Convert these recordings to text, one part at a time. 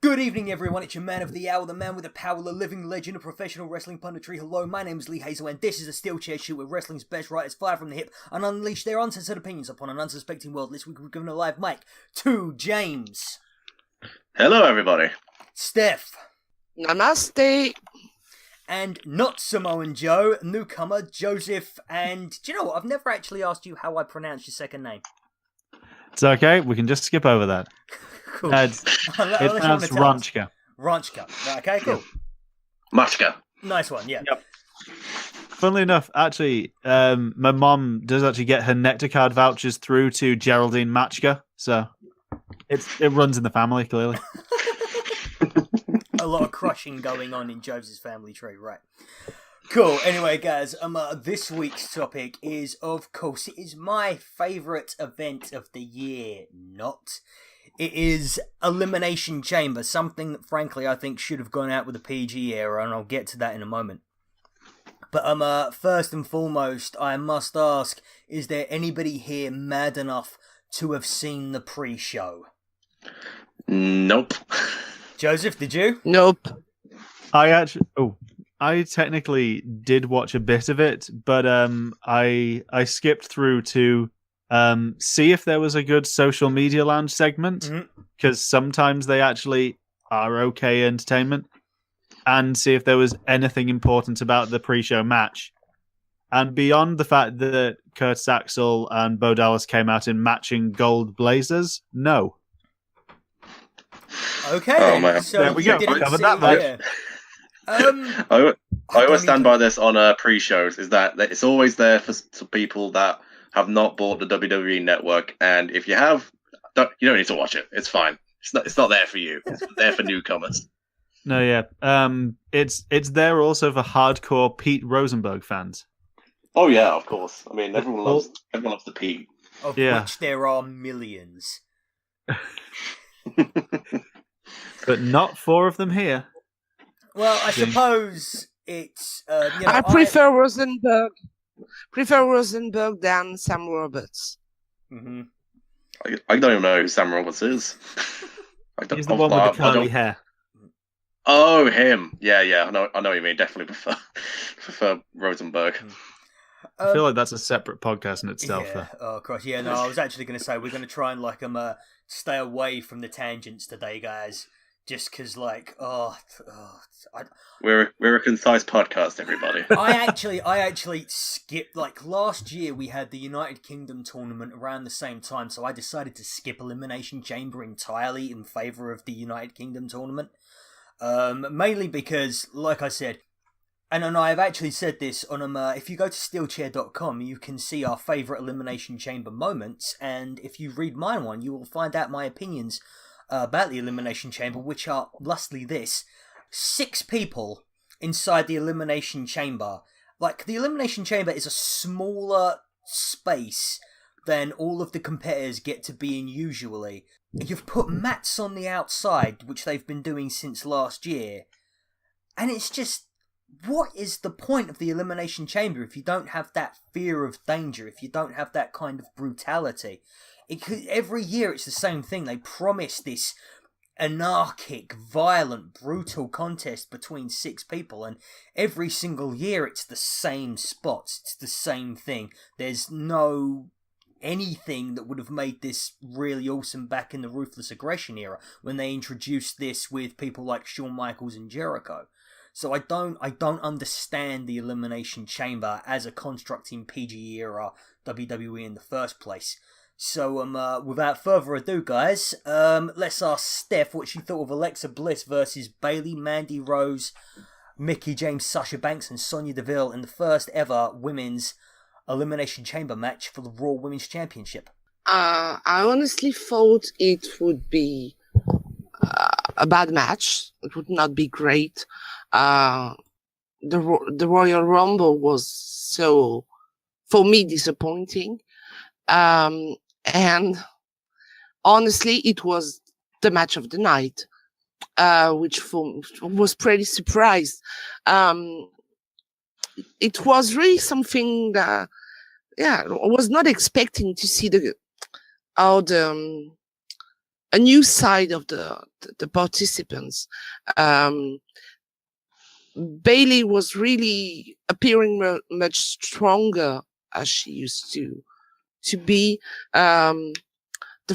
Good evening, everyone. It's your man of the hour, the man with the power, the living legend of professional wrestling punditry. Hello, my name is Lee Hazell, and this is a SteelChair Shoot where wrestling's best writers fire from the hip and unleash their uncensored opinions upon an unsuspecting world. This week we're giving a live mic to James. Hello, everybody. Steph. Namaste. And not Samoan Joe, newcomer Joseph. And do you know what? I've never actually asked you how I pronounce your second name. It's okay. We can just skip over that. Cool. It's pronounced Raczka. Raczka. Right, okay, cool. Maczka. Nice one, yeah. Yep. Funnily enough, actually, my mom does actually get her Nectar card vouchers through to Geraldine Maczka, so it runs in the family, clearly. A lot of crushing going on in Joseph's family tree, right? Cool. Anyway, guys, this week's topic is, of course, it is my favourite event of the year. It is Elimination Chamber, something that, frankly, I think should have gone out with the PG era, and I'll get to that in a moment. But first and foremost, I must ask, is there anybody here mad enough to have seen the pre-show? Nope. Joseph, did you? Nope. I technically did watch a bit of it, but I skipped through to see if there was a good social media lounge segment, because sometimes they actually are okay entertainment, and see if there was anything important about the pre-show match. And beyond the fact that Curtis Axel and Bo Dallas came out in matching gold blazers, no. Okay, oh, man. So there we go. Didn't Covered see that much. I always stand by this on pre-shows, is that it's always there for people that have not bought the WWE Network, and if you have, you don't need to watch it. It's fine. It's not there for you. It's there for newcomers. No, yeah. It's there also for hardcore Pete Rosenberg fans. Oh yeah, of course. I mean, everyone loves the Pete. Of which there are millions. But not 4 of them here. Well, I suppose it's. I prefer Rosenberg. Prefer Rosenberg than Sam Roberts. Mm-hmm. I don't even know who Sam Roberts is. He's the one with the curly hair. Oh, him. Yeah. I know what you mean. Definitely prefer Rosenberg. I feel like that's a separate podcast in itself. Yeah. Oh, gosh. Yeah, no, I was actually going to say we're going to try and stay away from the tangents today, guys. Just because, we're a concise podcast, everybody. I actually skipped, last year we had the United Kingdom tournament around the same time, so I decided to skip Elimination Chamber entirely in favour of the United Kingdom tournament. Mainly because, like I said, and I've actually said this on if you go to SteelChair.com, you can see our favourite Elimination Chamber moments, and if you read mine one, you will find out my opinions about the Elimination Chamber, which are lastly this: 6 people inside the Elimination Chamber. The Elimination Chamber is a smaller space than all of the competitors get to be in usually. You've put mats on the outside, which they've been doing since last year, and it's just, what is the point of the Elimination Chamber if you don't have that fear of danger, if you don't have that kind of brutality? Every year it's the same thing. They promise this anarchic, violent, brutal contest between 6 people, and every single year it's the same spots, it's the same thing. There's no anything that would have made this really awesome back in the Ruthless Aggression era, when they introduced this with people like Shawn Michaels and Jericho. So I don't understand the Elimination Chamber as a construct in PG era WWE in the first place. So, without further ado, guys, let's ask Steph what she thought of Alexa Bliss versus Bayley, Mandy Rose, Mickie James, Sasha Banks, and Sonya Deville in the first ever women's Elimination Chamber match for the Raw Women's Championship. I honestly thought it would be a bad match. It would not be great. The Royal Rumble was so, for me, disappointing. And honestly, it was the match of the night, which was pretty surprised. It was really something that, I was not expecting to see how the a new side of the participants. Bailey was really appearing much stronger as she used to be. The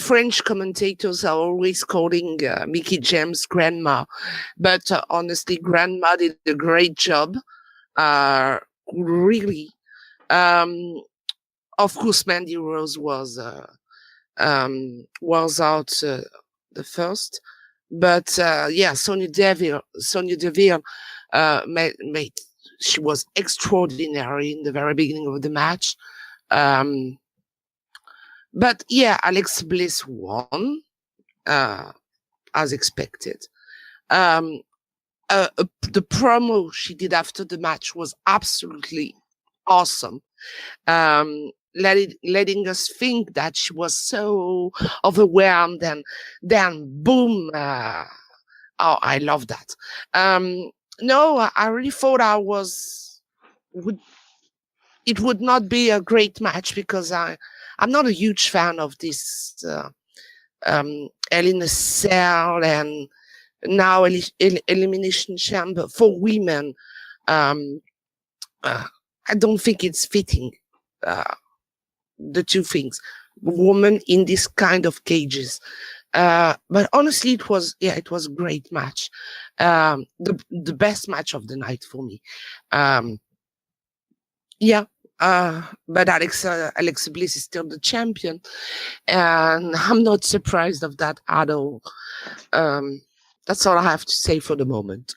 French commentators are always calling Mickie James grandma, but honestly, grandma did a great job. Really. Of course, Mandy Rose was out the first, but Sonya Deville she was extraordinary in the very beginning of the match. But yeah, Alexa Bliss won, as expected. The promo she did after the match was absolutely awesome. Letting us think that she was so overwhelmed, and then boom. I love that. No, I really thought it would not be a great match, because I'm not a huge fan of this Hell in a Cell and now Elimination Chamber for women. I don't think it's fitting, the two things, women in this kind of cages. But honestly, it was a great match. The best match of the night for me. But Alexa Bliss is still the champion, and I'm not surprised of that at all. That's all I have to say for the moment.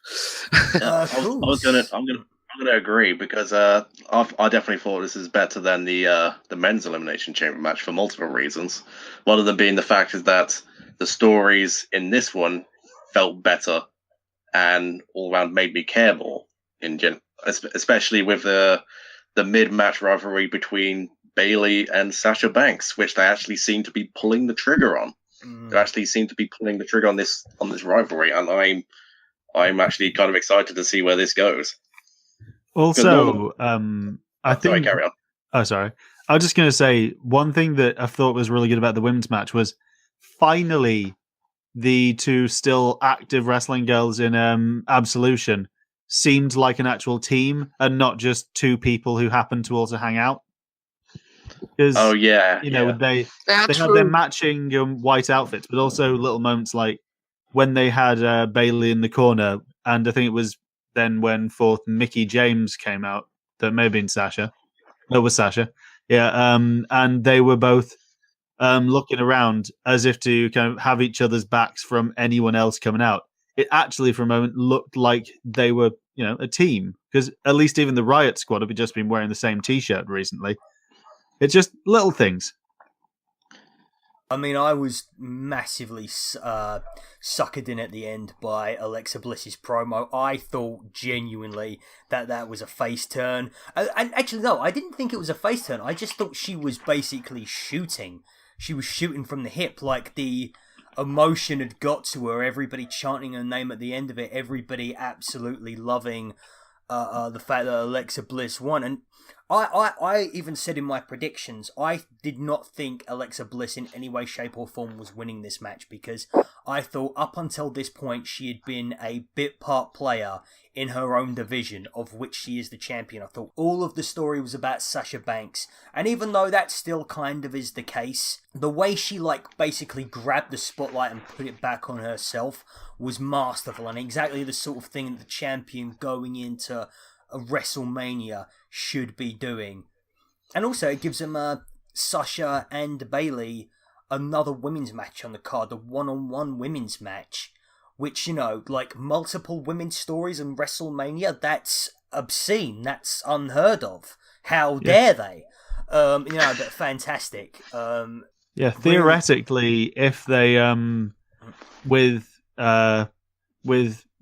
I'm gonna agree, because I definitely thought this is better than the men's elimination chamber match for multiple reasons. One of them being the fact is that the stories in this one felt better and all around made me care more, especially with the mid-match rivalry between Bayley and Sasha Banks, which they actually seem to be pulling the trigger on. They actually seem to be pulling the trigger on this rivalry, and I'm actually kind of excited to see where this goes. Also, I think. Sorry, carry on. Oh, sorry. I was just going to say, one thing that I thought was really good about the women's match was finally the two still active wrestling girls in Absolution seemed like an actual team and not just two people who happened to also hang out. Because, they had their matching white outfits, but also little moments like when they had Bayley in the corner, and I think it was then when fourth Mickie James came out, that may have been Sasha. No, it was Sasha. Yeah, and they were both looking around as if to kind of have each other's backs from anyone else coming out. It actually, for a moment, looked like they were, a team, because at least even the Riot Squad have just been wearing the same T-shirt recently. It's just little things. I mean, I was massively suckered in at the end by Alexa Bliss's promo. I thought genuinely that was a face turn. And actually, no, I didn't think it was a face turn. I just thought she was basically shooting. She was shooting from the hip, like the emotion had got to her. Everybody chanting her name at the end of it. Everybody absolutely loving the fact that Alexa Bliss won. And I even said in my predictions, I did not think Alexa Bliss in any way, shape or form was winning this match, because I thought up until this point she had been a bit part player in her own division, of which she is the champion. I thought all of the story was about Sasha Banks, and even though that still kind of is the case, the way she basically grabbed the spotlight and put it back on herself was masterful, and exactly the sort of thing that the champion going into a WrestleMania should be doing. And also it gives them Sasha and Bayley another women's match on the card, the one-on-one women's match, which, multiple women's stories in WrestleMania, that's obscene, that's unheard of. How dare they? But fantastic. Theoretically, if they with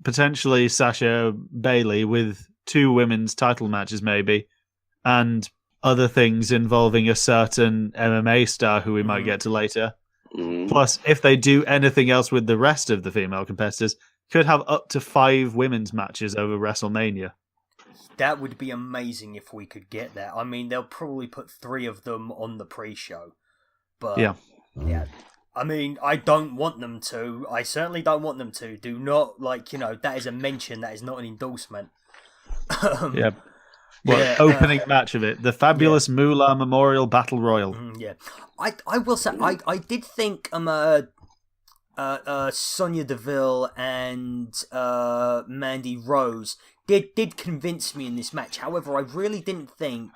potentially Sasha Bayley with two women's title matches maybe, and other things involving a certain MMA star who we might get to later. Plus, if they do anything else with the rest of the female competitors, could have up to 5 women's matches over WrestleMania. That would be amazing if we could get that. I mean, they'll probably put 3 of them on the pre-show. But yeah, I mean, I don't want them to. I certainly don't want them to. Do not, that is a mention. That is not an endorsement. Yeah. Well, opening match of it. The Fabulous Moolah Memorial Battle Royal. Yeah. I will say, I did think Sonya Deville and Mandy Rose did convince me in this match. However, I really didn't think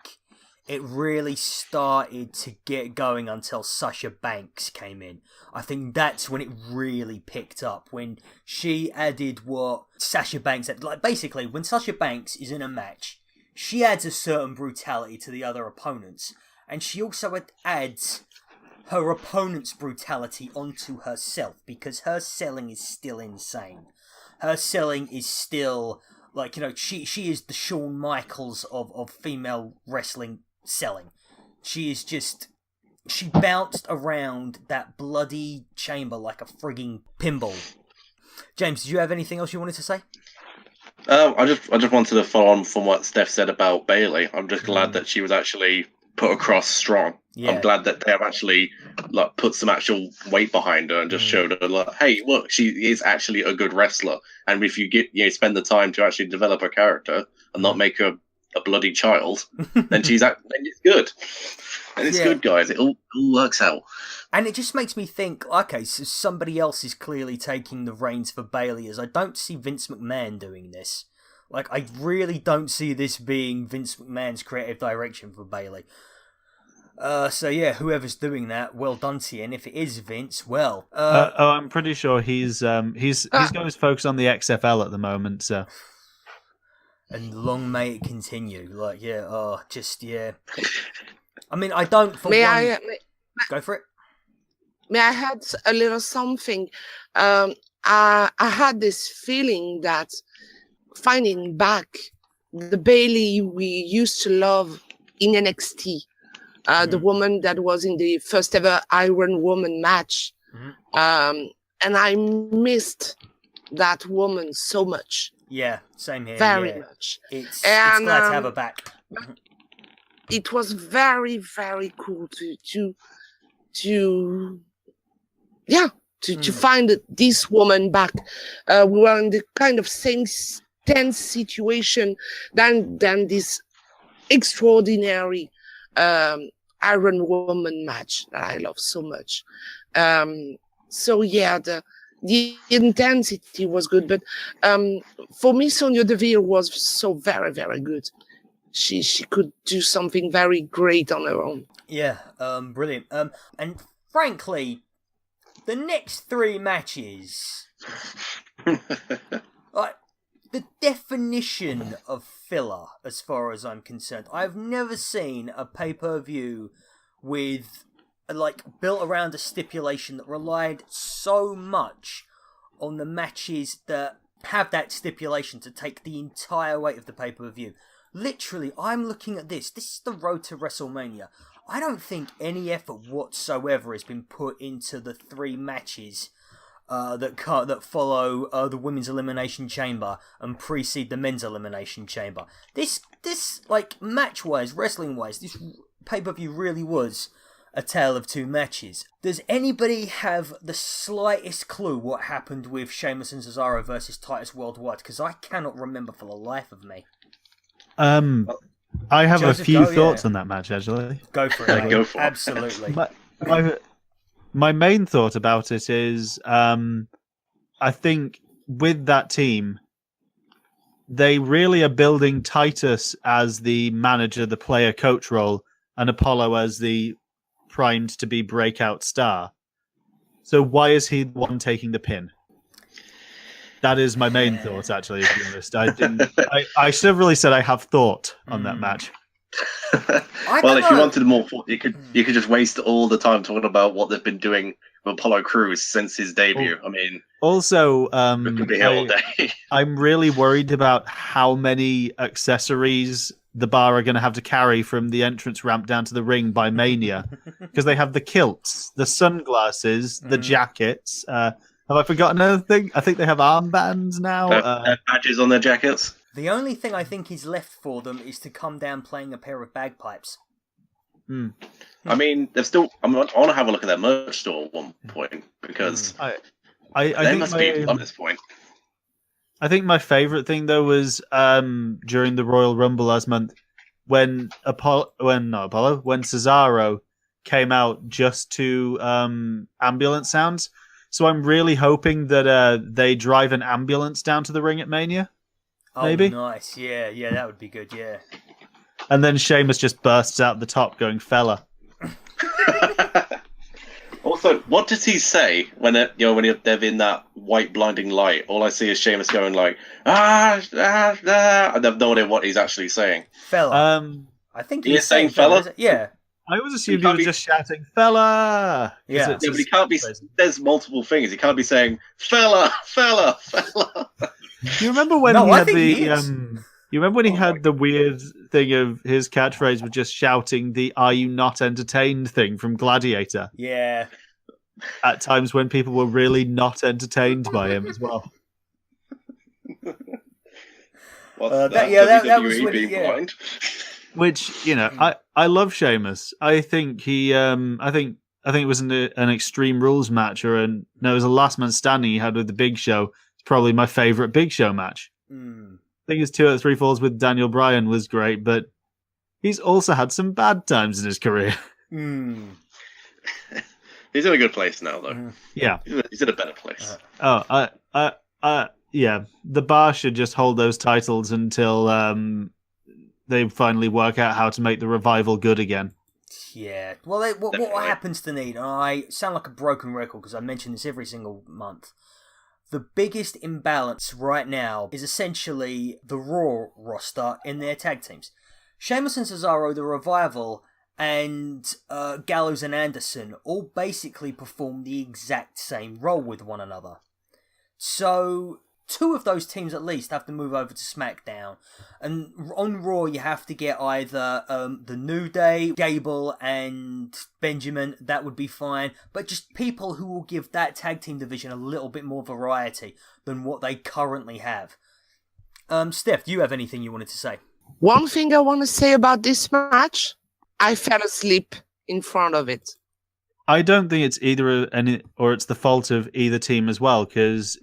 it really started to get going until Sasha Banks came in. I think that's when it really picked up, when she added what Sasha Banks had. Like, basically, when Sasha Banks is in a match, she adds a certain brutality to the other opponents, and she also adds her opponent's brutality onto herself, because her selling is still insane. Her selling is still, she is the Shawn Michaels of female wrestling selling. She bounced around that bloody chamber like a frigging pinball. James, did you have anything else you wanted to say? I just wanted to follow on from what Steph said about Bayley. I'm just glad that she was actually put across strong. Yeah. I'm glad that they have actually put some actual weight behind her and just showed her hey, look, she is actually a good wrestler. And if you spend the time to actually develop her character and not make her a bloody child, then it's good. And it's good, guys. It all works out. And it just makes me think, okay, so somebody else is clearly taking the reins for Bayley, as I don't see Vince McMahon doing this. I really don't see this being Vince McMahon's creative direction for Bayley. So yeah, whoever's doing that, well done to you. And if it is Vince, well, I'm pretty sure he's got his focus on the XFL at the moment. So, and long may it continue. I mean, I don't. Go for it. May I add a little something? I had this feeling that finding back the Bayley we used to love in NXT, the woman that was in the first ever Iron Woman match, and I missed that woman so much. Yeah, same here. Very much. It's glad to have her back. It was very, very cool to find this woman back. We were in the kind of same tense situation than this extraordinary Iron Woman match that I love so much. So yeah, the intensity was good, but for me, Sonya Deville was so very, very good. She could do something very great on her own. Yeah, brilliant. And frankly, the next three matches, the definition of filler, as far as I'm concerned. I've never seen a pay-per-view with built around a stipulation that relied so much on the matches that have that stipulation to take the entire weight of the pay-per-view. Literally, I'm looking at this. This is the road to WrestleMania. I don't think any effort whatsoever has been put into the three matches that follow the Women's Elimination Chamber and precede the Men's Elimination Chamber. This match-wise, wrestling-wise, this pay-per-view really was a tale of two matches. Does anybody have the slightest clue what happened with Sheamus and Cesaro versus Titus Worldwide? Because I cannot remember for the life of me. I have a few thoughts on that match, actually. Go for it. Go for it. Absolutely. My main thought about it is, I think with that team, they really are building Titus as the manager, the player coach role, and Apollo as the primed to be breakout star. So why is he the one taking the pin? That is my main thought, actually, to be honest. I severally said I have thought on that match. Well, if you wanted more, you could just waste all the time talking about what they've been doing with Apollo Crews since his debut. I mean, also, we could be here all day. I'm really worried about how many accessories the Bar are going to have to carry from the entrance ramp down to the ring by Mania, because they have the kilts, the sunglasses, the jackets. Have I forgotten anything? I think they have armbands now. Badges on their jackets. The only thing I think is left for them is to come down playing a pair of bagpipes. I mean, they've still. I want to have a look at their merch store at one point because I they think must be at this point. I think my favorite thing though was during the Royal Rumble last month when Cesaro came out just to ambulance sounds. So I'm really hoping that they drive an ambulance down to the ring at Mania. Maybe. Oh, nice. Yeah, that would be good. Yeah. And then Sheamus just bursts out the top, going "Fella." Also, what does he say when they're in that white blinding light? All I see is Sheamus going like and I have no idea what he's actually saying. Fella. I think he's saying fella. Yeah. I always assumed he was just shouting "Fella." Yeah, but he can't be. There's multiple things. He can't be saying "Fella, fella, fella." You remember when No, he I had think the he is. You remember when he had the weird thing of his catchphrase was just shouting the "Are you not entertained?" thing from Gladiator? Yeah. At times when people were really not entertained by him as well. That was really blind. Which, I love Sheamus. I think he I think it was an Extreme Rules match it was a last man standing he had with the Big Show. It's probably my favorite Big Show match. I think his 2 out of 3 falls with Daniel Bryan was great, but he's also had some bad times in his career. He's in a good place now, though. Yeah, he's in a better place. Yeah. The Bar should just hold those titles until they finally work out how to make the Revival good again. Yeah. Well, what happens to need? And I sound like a broken record because I mention this every single month. The biggest imbalance right now is essentially the Raw roster in their tag teams. Sheamus and Cesaro, the Revival, and Gallows and Anderson all basically perform the exact same role with one another. So 2 of those teams at least have to move over to SmackDown. And on Raw you have to get either the New Day, Gable and Benjamin, that would be fine. But just people who will give that tag team division a little bit more variety than what they currently have. Steph, do you have anything you wanted to say? One thing I want to say about this match, I fell asleep in front of it. I don't think it's either or it's the fault of either team as well, because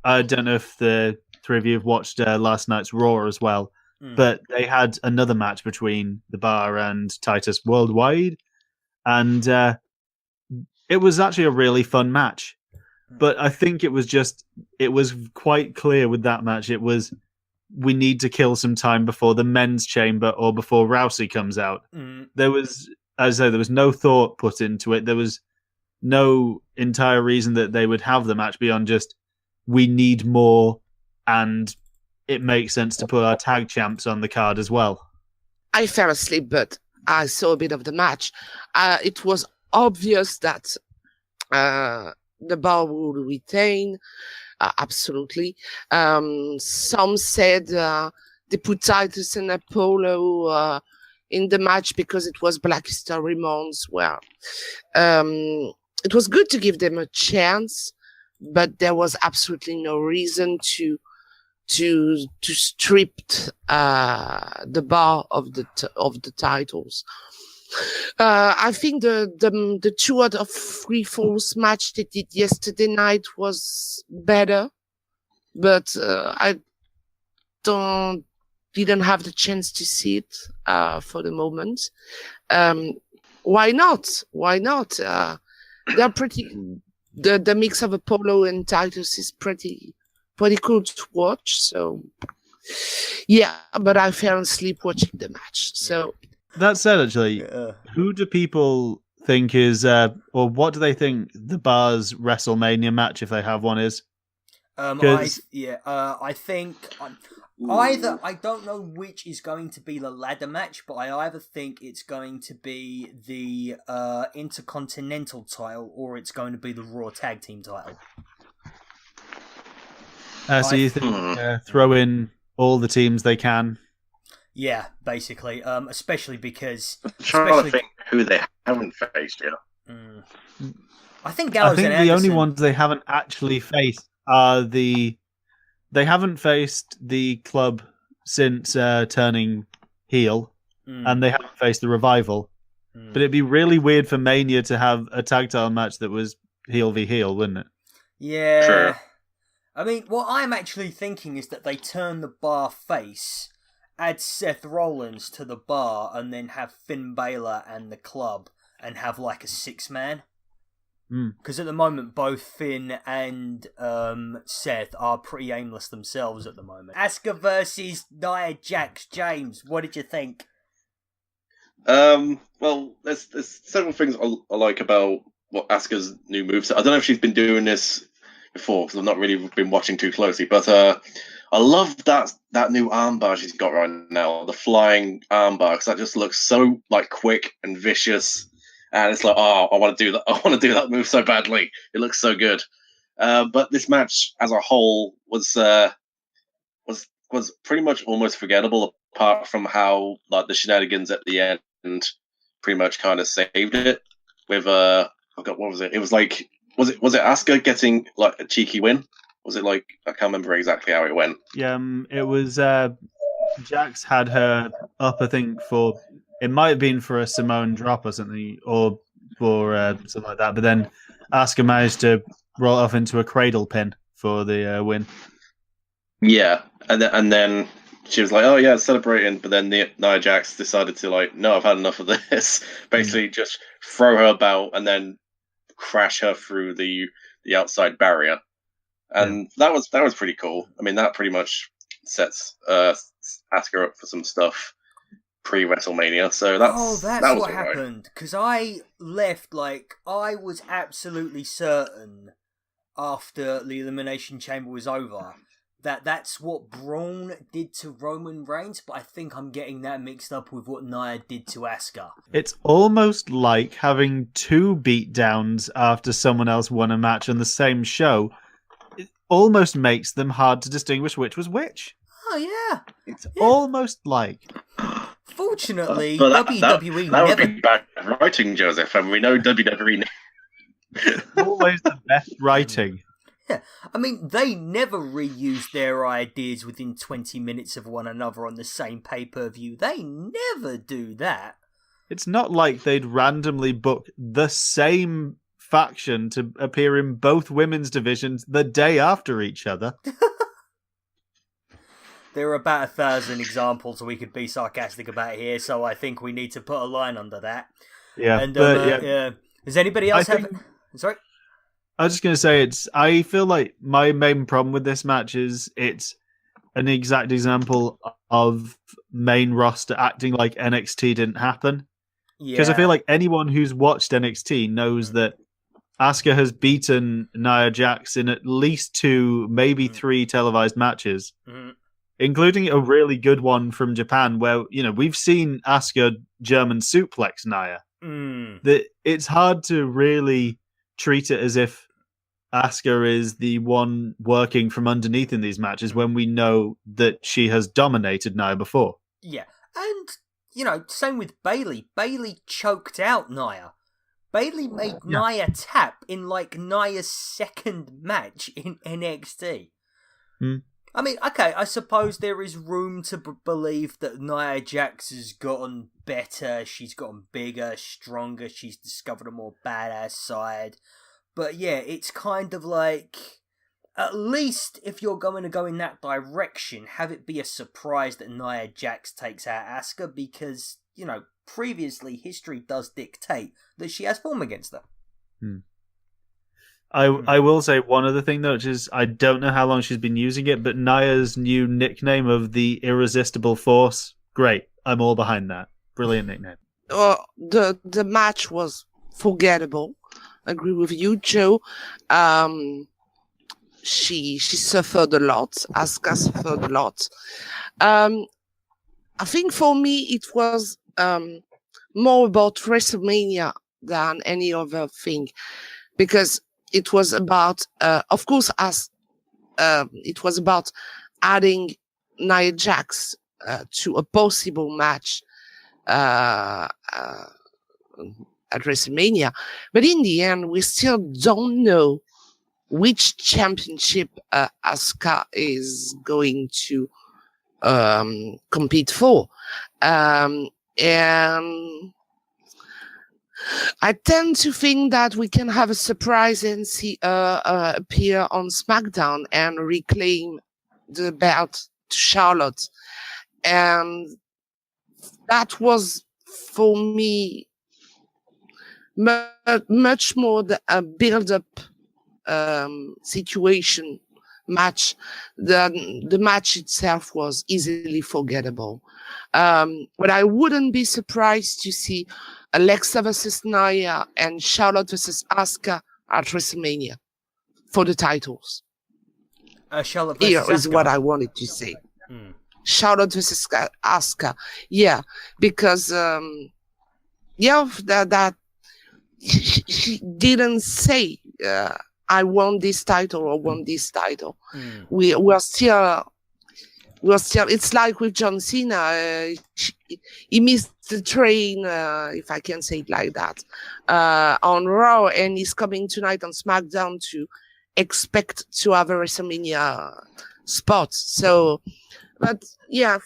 I don't know if the 3 of you have watched last night's Raw as well, but they had another match between the Bar and Titus Worldwide, and it was actually a really fun match. But I think it was quite clear with that match, we need to kill some time before the men's chamber or before Rousey comes out. There was no thought put into it. There was no entire reason that they would have the match beyond just, we need more, and it makes sense to put our tag champs on the card as well. I fell asleep, but I saw a bit of the match. It was obvious that the Bar would retain. Absolutely. Some said they put Titus and Apollo in the match because it was Black History Month. Well, it was good to give them a chance, but there was absolutely no reason to strip the Bar of the titles. I think the 2 out of 3 falls match they did yesterday night was better, but I didn't have the chance to see it for the moment. Why not? They're pretty. The mix of Apollo and Titus is pretty cool to watch. So yeah, but I fell asleep watching the match. So. That said, actually, who do people think is, or what do they think the Bar's WrestleMania match, if they have one, is? I think either, I don't know which is going to be the ladder match, but I either think it's going to be the Intercontinental title or it's going to be the Raw Tag Team title. So you think throw in all the teams they can? Yeah, basically, especially because... I'm trying to think who they haven't faced yet. I think Gallows and Anderson... the only ones they haven't actually faced are They haven't faced the Club since turning heel, and they haven't faced the Revival. But it'd be really weird for Mania to have a tag title match that was heel v heel, wouldn't it? Yeah. True. I mean, what I'm actually thinking is that they turn the bar face, add Seth Rollins to the bar, and then have Finn Balor and the club, and have like a 6-man. Because at the moment, both Finn and Seth are pretty aimless themselves at the moment. Asuka versus Nia Jax. James, what did you think? Well, there's several things I like about what Asuka's new moveset. I don't know if she's been doing this before because I've not really been watching too closely, but I love that new armbar she's got right now, the flying armbar, because that just looks so like quick and vicious, and it's like, oh, I want to do that. I want to do that move so badly. It looks so good. But this match as a whole was pretty much almost forgettable, apart from how like the shenanigans at the end pretty much kind of saved it with I forgot what was it. It was like was it Asuka getting like a cheeky win? Was it like I can't remember exactly how it went. Yeah, it was Jax had her up, I think, for it might have been for a Samoan drop or something, or for something like that. But then Asuka managed to roll off into a cradle pin for the win. Yeah, and then she was like, "Oh yeah, celebrating," but then Nia Jax decided to like, "No, I've had enough of this." Basically, just throw her about and then crash her through the outside barrier, and that was pretty cool. I mean, that pretty much sets Asuka up for some stuff pre-WrestleMania. So that's what happened. Because I left I was absolutely certain after the Elimination Chamber was over that's what Braun did to Roman Reigns, but I think I'm getting that mixed up with what Nia did to Asuka. It's almost like having 2 beatdowns after someone else won a match on the same show. It almost makes them hard to distinguish which was which. Oh, yeah. It's almost like... Fortunately, but WWE that never... would be bad writing, Joseph, and we know WWE... always the best writing. Yeah, I mean, they never reused their ideas within 20 minutes of one another on the same pay-per-view. They never do that. It's not like they'd randomly book the same faction to appear in both women's divisions the day after each other. There are about 1,000 examples we could be sarcastic about here, so I think we need to put a line under that. Yeah, and does anybody else have... Sorry? I was just going to say, I feel like my main problem with this match is it's an exact example of main roster acting like NXT didn't happen. Because I feel like anyone who's watched NXT knows that Asuka has beaten Nia Jax in at least 2, maybe 3 televised matches, including a really good one from Japan where, we've seen Asuka German suplex Nia. That it's hard to really treat it as if Asuka is the one working from underneath in these matches when we know that she has dominated Nia before. Yeah, and, same with Bayley. Bayley choked out Nia. Bayley made Nia tap in, Nia's second match in NXT. I mean, okay, I suppose there is room to believe that Nia Jax has gotten better, she's gotten bigger, stronger, she's discovered a more badass side. But yeah, it's kind of like, at least if you're going to go in that direction, have it be a surprise that Nia Jax takes out Asuka, because, previously history does dictate that she has form against her. I will say one other thing, though, which is I don't know how long she's been using it, but Nia's new nickname of the Irresistible Force, great. I'm all behind that. Brilliant nickname. The match was forgettable. I agree with you, Joe. She suffered a lot. Asuka suffered a lot. I think for me it was more about WrestleMania than any other thing, because it was about, of course, it was about adding Nia Jax to a possible match at WrestleMania. But in the end, we still don't know which championship Asuka is going to compete for. And I tend to think that we can have a surprise and see appear on SmackDown and reclaim the belt to Charlotte. And that was, for me, much more a build-up situation match. The match itself was easily forgettable. But I wouldn't be surprised to see Alexa versus Nia and Charlotte versus Asuka at WrestleMania for the titles. Charlotte versus Here Asuka. is what I wanted to say. Charlotte versus Asuka. Yeah, because that she didn't say I want this title or want this title. We're still. It's like with John Cena. He missed the train, if I can say it like that, on Raw, and he's coming tonight on SmackDown to expect to have a WrestleMania spot. So, but yeah,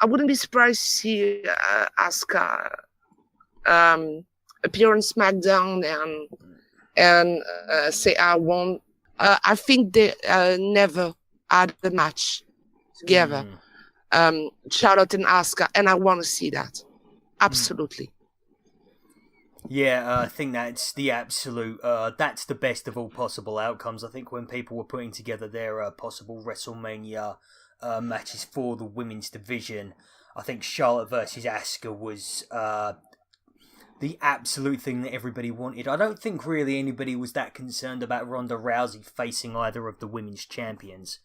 I wouldn't be surprised to see Asuka appear on SmackDown and say I want. I think they never had the match together, Charlotte and Asuka, and I want to see that. Absolutely. Yeah, I think that's the absolute, that's the best of all possible outcomes. I think when people were putting together their possible WrestleMania matches for the women's division, I think Charlotte versus Asuka was the absolute thing that everybody wanted. I don't think really anybody was that concerned about Ronda Rousey facing either of the women's champions.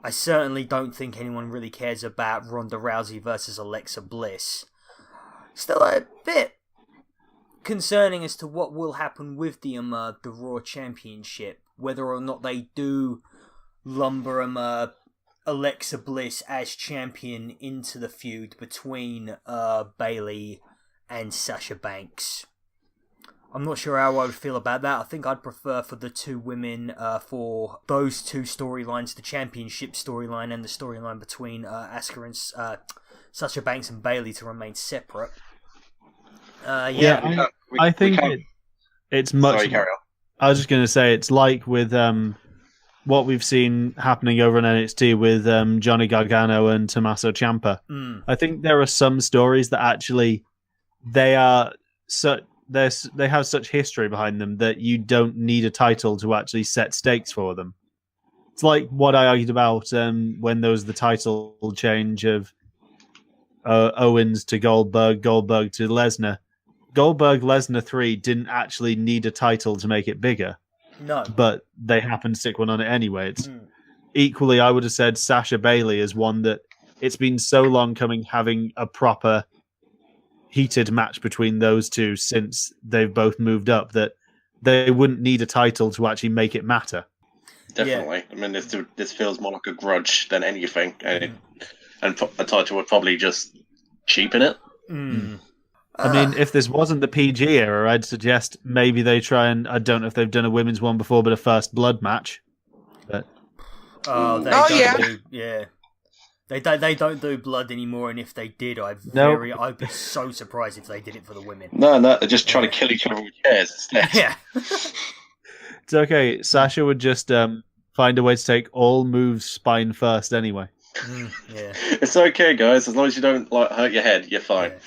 I certainly don't think anyone really cares about Ronda Rousey versus Alexa Bliss. Still a bit concerning as to what will happen with the Raw Championship, whether or not they do lumber Alexa Bliss as champion into the feud between Bayley and Sasha Banks. I'm not sure how I would feel about that. I think I'd prefer for the two women, for those two storylines, the championship storyline and the storyline between Asuka and Sasha Banks and Bayley, to remain separate. I think it's much. Sorry, carry on. I was just going to say it's like with what we've seen happening over in NXT with Johnny Gargano and Tommaso Ciampa. I think there are some stories that actually they have such history behind them that you don't need a title to actually set stakes for them. It's like what I argued about when there was the title change of Owens to Goldberg to Lesnar. Lesnar 3 didn't actually need a title to make it bigger. No. But they happened to stick one on it anyway. It's equally, I would have said Sasha Bayley is one that it's been so long coming, having a proper heated match between those two since they've both moved up, that they wouldn't need a title to actually make it matter. Definitely. Yeah. I mean, this feels more like a grudge than anything, and a title would probably just cheapen it. I mean, if this wasn't the PG era, I'd suggest maybe they try and, I don't know if they've done a women's one before, but a first blood match. But They don't do blood anymore, and if they did, I'd be so surprised if they did it for the women. No, they're just trying to kill each other with chairs instead. Yeah. It's okay. Sasha would just find a way to take all moves spine first anyway. Yeah. It's okay, guys. As long as you don't hurt your head, you're fine. Yeah.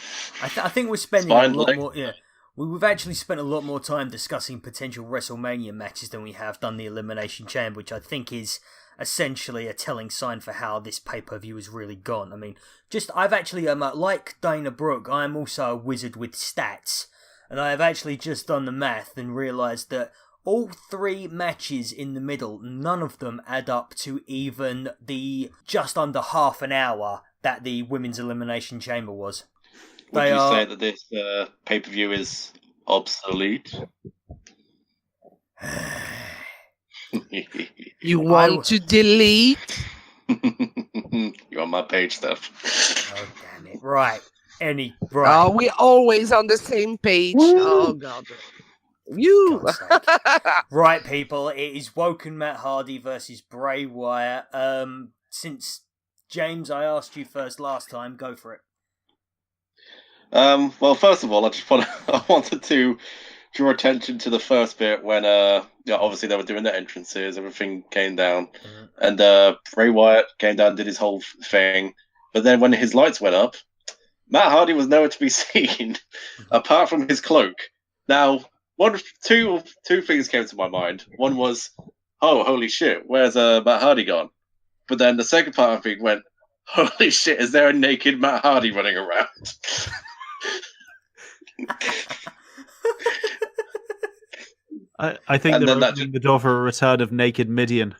I think we're spending a lot more. Yeah, we've actually spent a lot more time discussing potential WrestleMania matches than we have done the Elimination Chamber, which I think is essentially a telling sign for how this pay-per-view has really gone. I mean, I've actually like Dana Brooke, I'm also a wizard with stats, and I have actually just done the math and realised that all three matches in the middle, none of them add up to even the just under half an hour that the Women's Elimination Chamber was. Would you say that this pay-per-view is obsolete? You want to delete? You're on my page, Steph. Oh, damn it. Right. Right. Oh, we're always on the same page. Woo! Oh, God. You. Right, people. It is Woken Matt Hardy versus Bray Wyatt. Since, James, I asked you first last time, go for it. Well, first of all, I wanted to draw attention to the first bit when obviously they were doing their entrances, everything came down, and Bray Wyatt came down and did his whole thing. But then when his lights went up, Matt Hardy was nowhere to be seen, apart from his cloak. Now, two things came to my mind. One was, oh, holy shit, where's Matt Hardy gone? But then the second part of me went, holy shit, is there a naked Matt Hardy running around? I think they're opening the door for a return of naked Midian.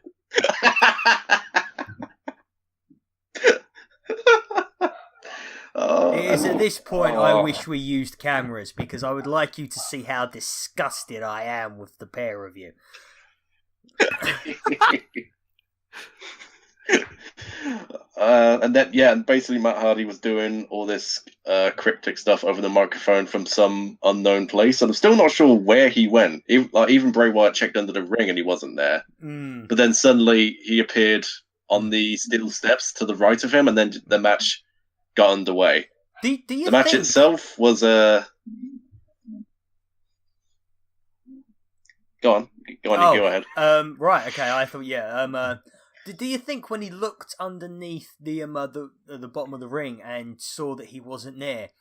It is at this point I wish we used cameras, because I would like you to see how disgusted I am with the pair of you. And basically Matt Hardy was doing all this cryptic stuff over the microphone from some unknown place, and I'm still not sure where he went. Even Bray Wyatt checked under the ring and he wasn't there. But then suddenly he appeared on the steel steps to the right of him, and then the match got underway. The match itself was Go on, go ahead. Right, okay. I thought, do you think when he looked underneath the bottom of the ring and saw that he wasn't there,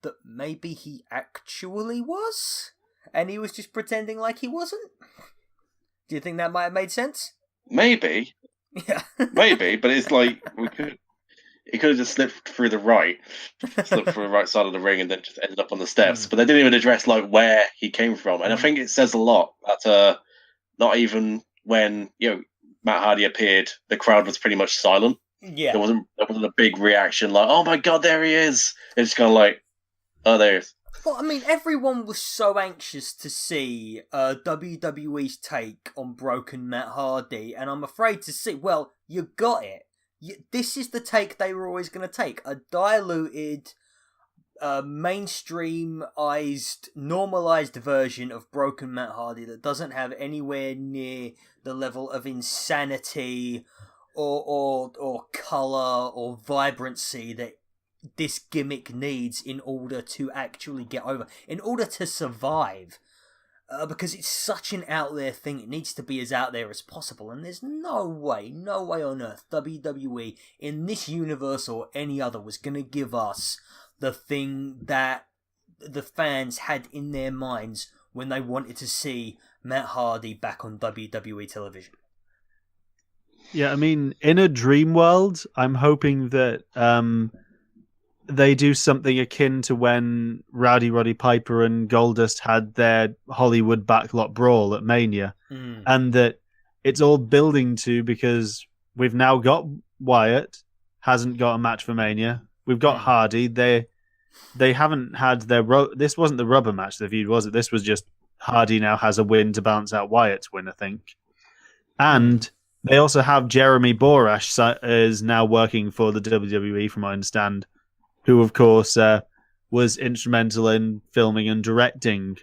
that maybe he actually was, and he was just pretending like he wasn't? Do you think that might have made sense? Maybe. Yeah. Maybe, but it's like he could have just slipped through the right side of the ring and then just ended up on the steps. But they didn't even address like where he came from, and I think it says a lot that not even when Matt Hardy appeared, the crowd was pretty much silent. Yeah, there wasn't a big reaction like, "Oh my god, there he is!" It's kind of like, "Oh, there he is." Well, I mean, everyone was so anxious to see WWE's take on broken Matt Hardy, and I'm afraid to see. Well, you got it. This is the take they were always going to take: a diluted, mainstreamized, normalized version of broken Matt Hardy that doesn't have anywhere near the level of insanity or colour or vibrancy that this gimmick needs in order to actually get over, in order to survive. Because it's such an out there thing, it needs to be as out there as possible, and there's no way on earth WWE in this universe or any other was going to give us the thing that the fans had in their minds when they wanted to see Matt Hardy back on WWE television. Yeah, I mean, in a dream world, I'm hoping that they do something akin to when Rowdy Roddy Piper and Goldust had their Hollywood backlot brawl at Mania, and that it's all building to, because we've now got Wyatt, hasn't got a match for Mania. We've got Hardy. They haven't had their this wasn't the rubber match they viewed, was it? This was just Hardy now has a win to balance out Wyatt's win, I think. And they also have Jeremy Borash is now working for the WWE, from what I understand, who, of course, was instrumental in filming and directing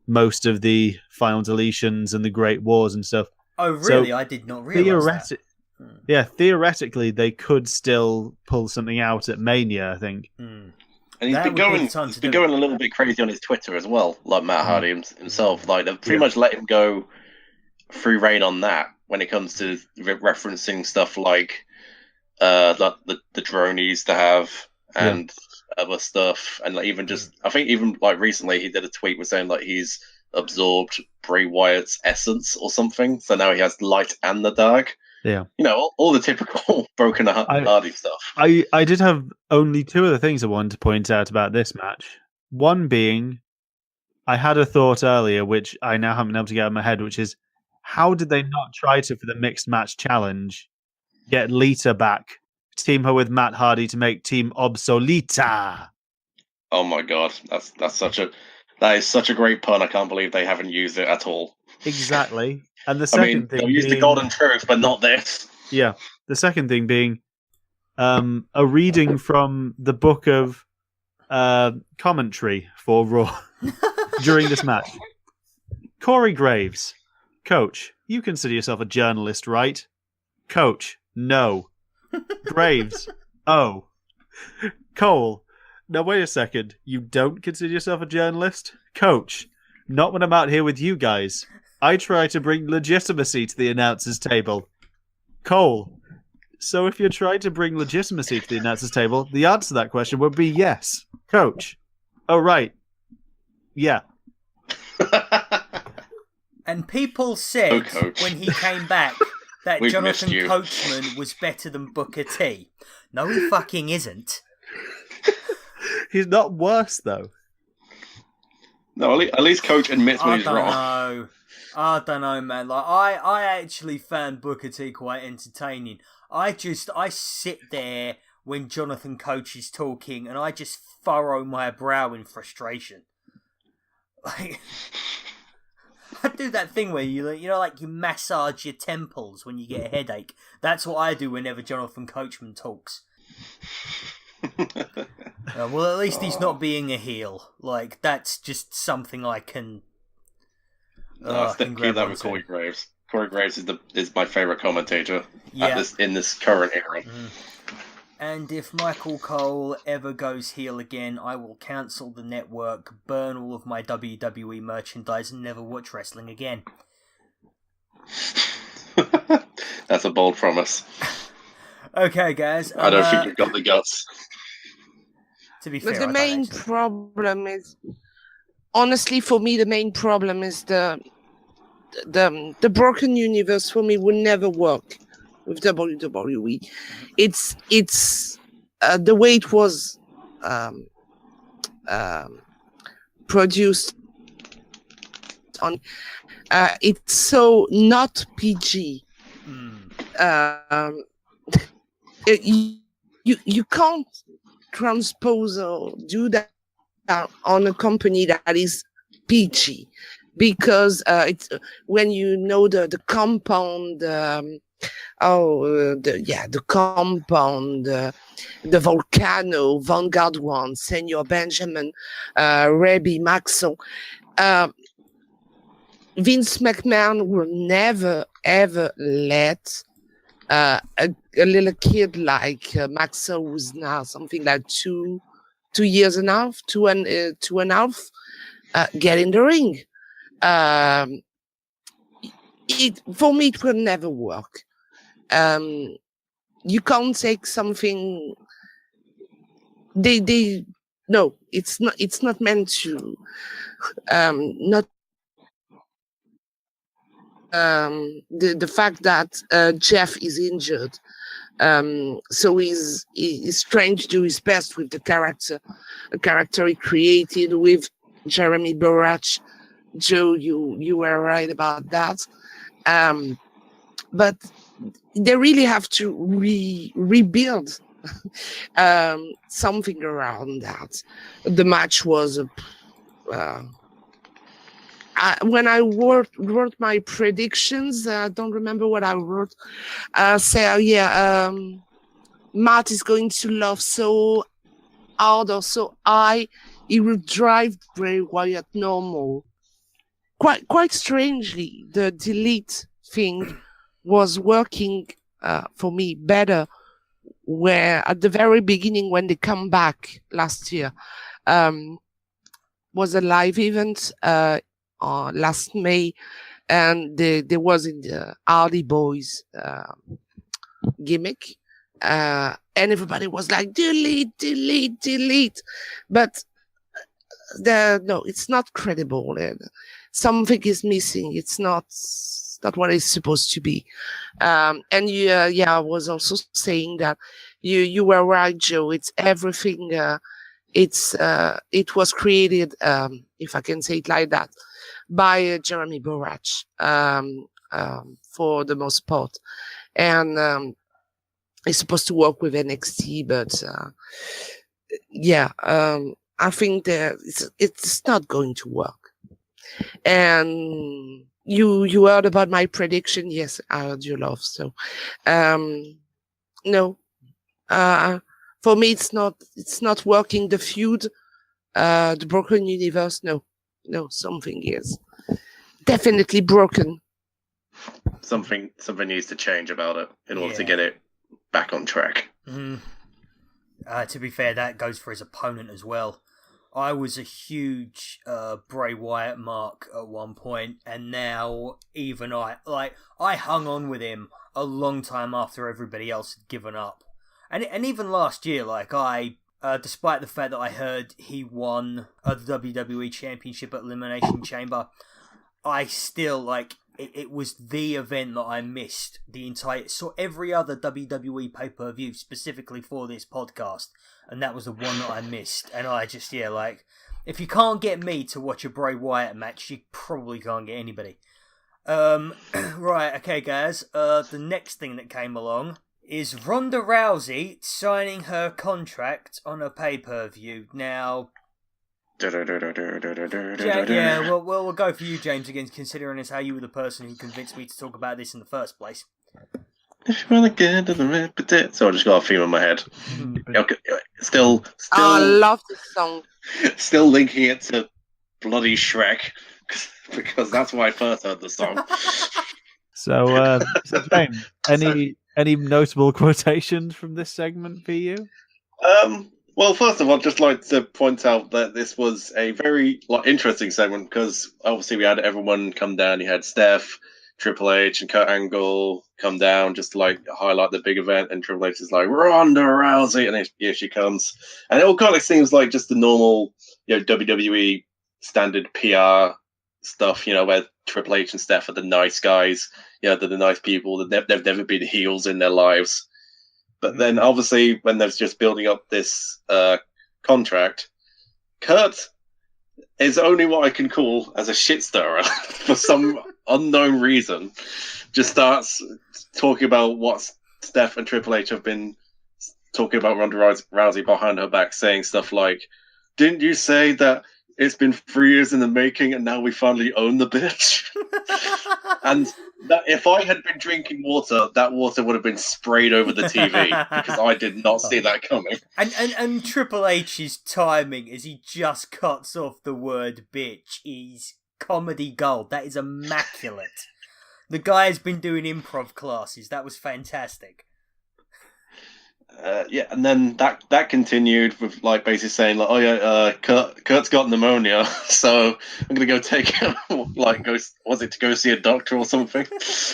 most of the Final Deletions and the Great Wars and stuff. Oh, really? So, I did not realize that. Yeah, theoretically, they could still pull something out at Mania, I think. And he's been going a little bit crazy on his Twitter as well, like Matt Hardy himself. Like, they've pretty much let him go free reign on that when it comes to referencing stuff like the drone he used to have and other stuff. And like, even just, I think even like recently he did a tweet with saying like he's absorbed Bray Wyatt's essence or something. So now he has the light and the dark. Yeah. You know, all the typical broken Hardy stuff. I did have only two other things I wanted to point out about this match. One being, I had a thought earlier, which I now haven't been able to get out of my head, which is, how did they not try to, for the mixed match challenge, get Lita back, team her with Matt Hardy to make Team Obsoleta? Oh my god, that is such a great pun. I can't believe they haven't used it at all. Exactly. And the second thing, they'll use the golden truth, but not this. Yeah. The second thing being a reading from the book of commentary for Raw during this match. Corey Graves, Coach, you consider yourself a journalist, right? Coach, no. Graves, oh. Cole, Now, wait a second. You don't consider yourself a journalist? Coach, not when I'm out here with you guys. I try to bring legitimacy to the announcer's table. Cole, so if you're trying to bring legitimacy to the announcer's table, the answer to that question would be yes. Coach. Oh, right. Yeah. And people said when he came back that Jonathan Coachman was better than Booker T. No, he fucking isn't. He's not worse, though. No, at least Coach admits when he's wrong. I don't know, man. Like, I actually found Booker T quite entertaining. I sit there when Jonathan Coach is talking and I just furrow my brow in frustration. Like, I do that thing where you massage your temples when you get a headache. That's what I do whenever Jonathan Coachman talks. Well, at least he's not being a heel. Like, that's just something I can. Keep that with Corey Graves. Corey Graves is my favorite commentator in this current era. And if Michael Cole ever goes heel again, I will cancel the network, burn all of my WWE merchandise, and never watch wrestling again. That's a bold promise. Okay, guys. I don't think you've got the guts. To be fair, but the main problem is, honestly, for me, the main problem is the broken universe. For me, will never work with WWE. It's the way it was produced on. It's so not PG. You can't transpose or do that on a company that is PG, because it's when you know the compound, the compound, the Volcano, Vanguard One, Senior Benjamin, Rebby Maxon. Vince McMahon will never ever let a little kid like Maxwell, who's now something like two years and a half, two and a half, get in the ring. For me, it will never work. You can't take something. No, it's not. It's not meant to. Not. The fact that Jeff is injured, so he's trying to do his best with the character he created with Jeremy Borash. Joe, you were right about that, but they really have to rebuild something around that. The match was when I wrote my predictions, I don't remember what I wrote. Matt is going to love so hard or so high, he will drive Bray Wyatt normal. Quite strangely, the delete thing was working for me better. Where at the very beginning, when they come back last year, was a live event. Last May, and there was in the Hardy Boys gimmick, and everybody was like delete, but no, it's not credible, and something is missing. It's not what it's supposed to be. And I was also saying that you were right, Joe. It's everything. It was created, if I can say it like that, by Jeremy Borash, for the most part, and it's supposed to work with NXT, but I think that it's not going to work. And you heard about my prediction? Yes, I heard you laugh. So, no, for me it's not working. The feud, the broken universe, no, something is definitely broken. Something needs to change about it in order to get it back on track. To be fair, that goes for his opponent as well. I was a huge Bray Wyatt mark at one point, and now even I hung on with him a long time after everybody else had given up. And even last year, despite the fact that I heard he won the WWE Championship at Elimination Chamber, I still, it was the event that I missed saw every other WWE pay-per-view specifically for this podcast, and that was the one that I missed. And I just, if you can't get me to watch a Bray Wyatt match, you probably can't get anybody. Right, okay guys, the next thing that came along is Ronda Rousey signing her contract on a pay-per-view. Now, yeah, we'll go for you, James, again, considering as how you were the person who convinced me to talk about this in the first place. If you want to get to the repetition. So I just got a theme in my head. Still. I love this song. Still linking it to bloody Shrek, because that's why I first heard the song. So James, any notable quotations from this segment for you? Well, first of all, I'd just like to point out that this was a very interesting segment, because obviously we had everyone come down. You had Steph, Triple H, and Kurt Angle come down just to highlight the big event, and Triple H is like, Ronda Rousey, and here she comes. And it all kind of seems like just the normal, WWE standard PR stuff, where Triple H and Steph are the nice guys, they're the nice people, they've never been heels in their lives. But then, obviously, when they're just building up this contract, Kurt is only what I can call as a shit stirrer for some unknown reason. Just starts talking about what Steph and Triple H have been talking about Ronda Rousey behind her back, saying stuff like, "Didn't you say that it's been 3 years in the making and now we finally own the bitch?" And that, if I had been drinking water, that water would have been sprayed over the TV, because I did not see that coming. And Triple H's timing as he just cuts off the word bitch is comedy gold. That is immaculate. The guy has been doing improv classes. That was fantastic. And then that continued with basically saying Kurt's got pneumonia, so I'm gonna go take him to go see a doctor or something.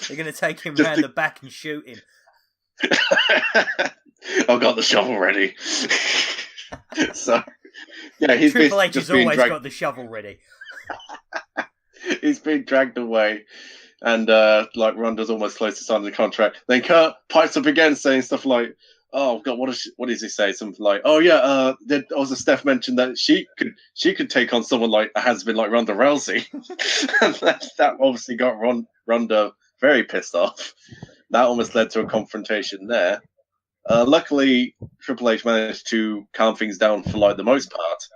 They're gonna take him round the back and shoot him. I've got the shovel ready. So Triple H has always got the shovel ready. He's being dragged away, and Ronda's almost close to signing the contract. Then Kurt pipes up again, saying stuff like, "Oh God, what does he say? Something like, oh yeah, there also Steph mentioned that she could take on someone like a has-been like Ronda Rousey," and that obviously got Ronda very pissed off. That almost led to a confrontation there. Luckily, Triple H managed to calm things down for the most part,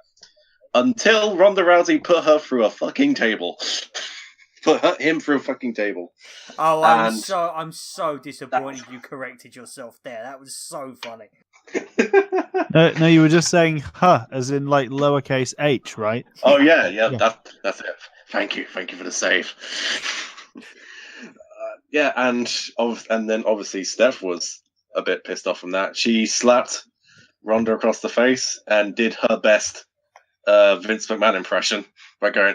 until Ronda Rousey put her through a fucking table. Put him through a fucking table. Oh, I'm so disappointed you corrected yourself there. That was so funny. No, you were just saying "huh" as in lowercase h, right? Oh yeah. That's it. Thank you for the save. And then obviously Steph was a bit pissed off from that. She slapped Ronda across the face and did her best Vince McMahon impression by going,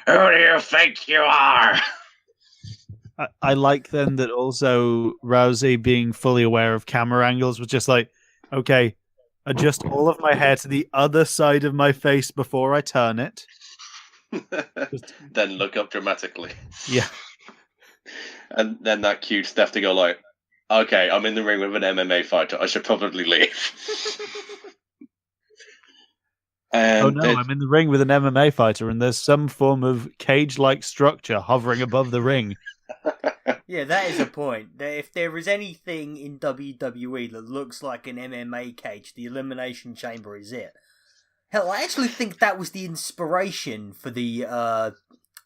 "Who do you think you are?" I like then that also Rousey, being fully aware of camera angles, was just like, okay, adjust all of my hair to the other side of my face before I turn it. Then look up dramatically. Yeah. And then that cued Steph to go okay, I'm in the ring with an MMA fighter. I should probably leave. I'm in the ring with an MMA fighter, and there's some form of cage-like structure hovering above the ring. Yeah, that is a point. If there is anything in WWE that looks like an MMA cage, the Elimination Chamber is it. Hell, I actually think that was the inspiration for the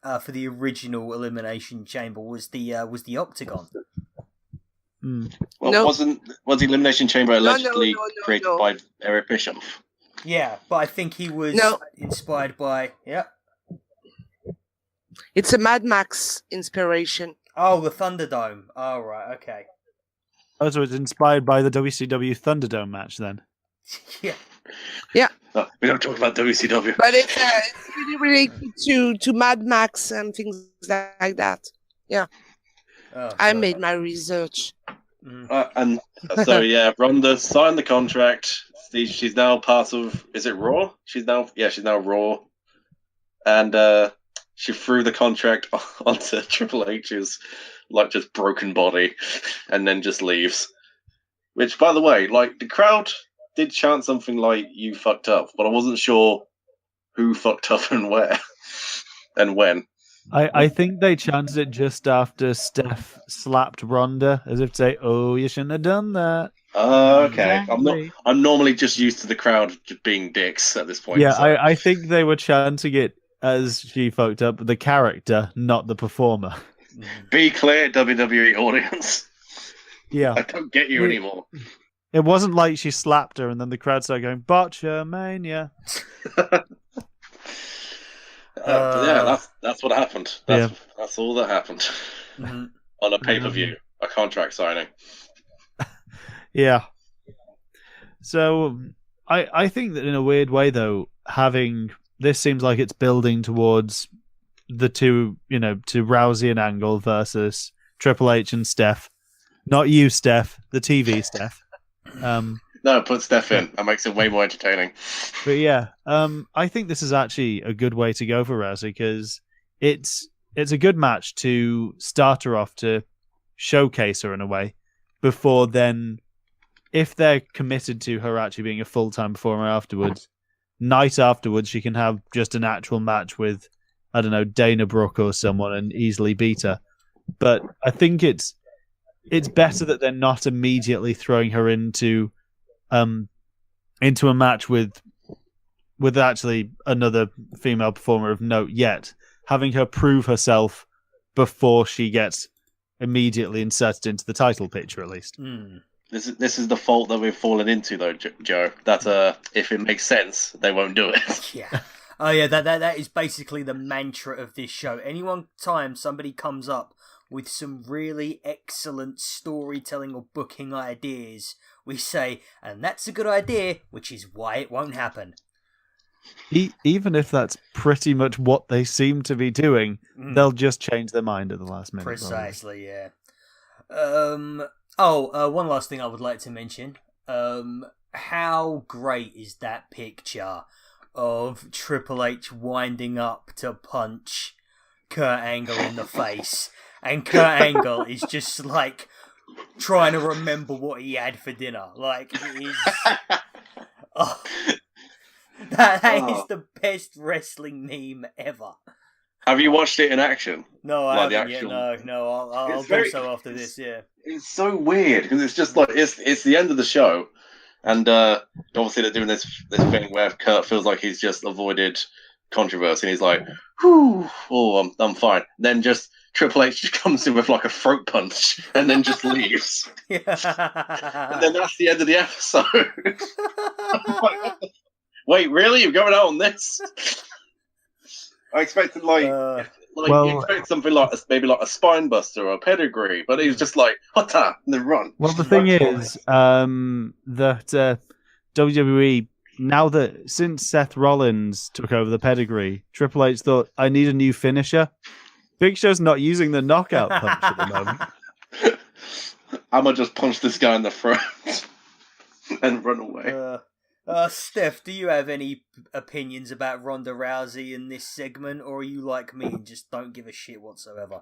original Elimination Chamber was the Octagon. Well, was the Elimination Chamber allegedly created by Eric Bischoff? Yeah, but I think he was inspired by... Yeah. It's a Mad Max inspiration. Oh, the Thunderdome. Oh, right, okay. Oh, so it's inspired by the WCW Thunderdome match, then? Yeah. We don't talk about WCW. But it's really related to Mad Max and things like that. Yeah. I made my research. And so, Ronda signed the contract. She's now part of, is it Raw? She's now Raw. And she threw the contract onto Triple H's, like, just broken body, and then just leaves. Which, by the way, like, the crowd did chant something like, "You fucked up," but I wasn't sure who fucked up and where and when. I think they chanted it just after Steph slapped Ronda, as if to say, "Oh, you shouldn't have done that." Okay. Exactly. I'm normally just used to the crowd just being dicks at this point. Yeah, so. I think they were chanting it as she fucked up the character, not the performer. Be clear, WWE audience. Yeah. I don't get you anymore. It wasn't like she slapped her and then the crowd started going, "Botchamania." That's what happened. That's all that happened on a pay-per-view, a contract signing. Yeah. So I think that in a weird way, though, having this seems like it's building towards the two, to Rousey and Angle versus Triple H and Steph. Not you, Steph. The TV Steph. No, put Steph in. That makes it way more entertaining. But yeah, I think this is actually a good way to go for Rousey because it's a good match to start her off, to showcase her in a way, before then, if they're committed to her actually being a full-time performer afterwards, night afterwards, she can have just an actual match with, I don't know, Dana Brooke or someone and easily beat her. But I think it's better that they're not immediately throwing her into a match with actually another female performer of note yet, having her prove herself before she gets immediately inserted into the title picture, at least. This is the fault that we've fallen into, though, Joe. That if it makes sense, they won't do it. Yeah. Oh yeah, that is basically the mantra of this show. Time somebody comes up with some really excellent storytelling or booking ideas, we say, and that's a good idea, which is why it won't happen. Even if that's pretty much what they seem to be doing, they'll just change their mind at the last minute. Precisely, probably. Yeah. One last thing I would like to mention. How great is that picture of Triple H winding up to punch Kurt Angle in the face? And Kurt Angle is just, like, trying to remember what he had for dinner. Like, it is... That is the best wrestling meme ever. Have you watched it in action? No, I haven't yet. No. I'll do so after this, yeah. It's so weird, because it's just like, it's the end of the show, and obviously they're doing this thing where Kurt feels like he's just avoided controversy, and he's like, whew, I'm fine. Then just Triple H just comes in with like a throat punch and then just leaves. And then that's the end of the episode. Wait, really? You're going out on this? I expected you expect something like maybe like a spine buster or a pedigree, but he was just like hota and then run. Well, the thing is that WWE, now that since Seth Rollins took over the pedigree, Triple H thought, I need a new finisher. Big Show's not using the knockout punch at the moment. I'm gonna just punch this guy in the throat and run away. Steph, do you have any opinions about Ronda Rousey in this segment, or are you like me and just don't give a shit whatsoever?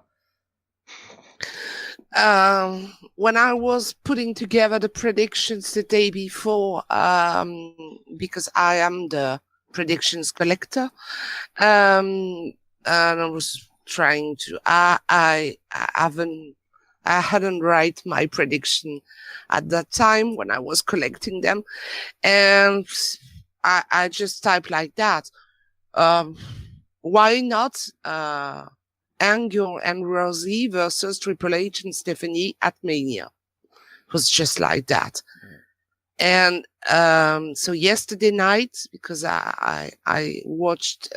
When I was putting together the predictions the day before, because I am the predictions collector, and I was trying to, I hadn't write my prediction at that time when I was collecting them, and I just typed like that. Why not Angle and Rousey versus Triple H and Stephanie at Mania? It was just like that. And so yesterday night, because I watched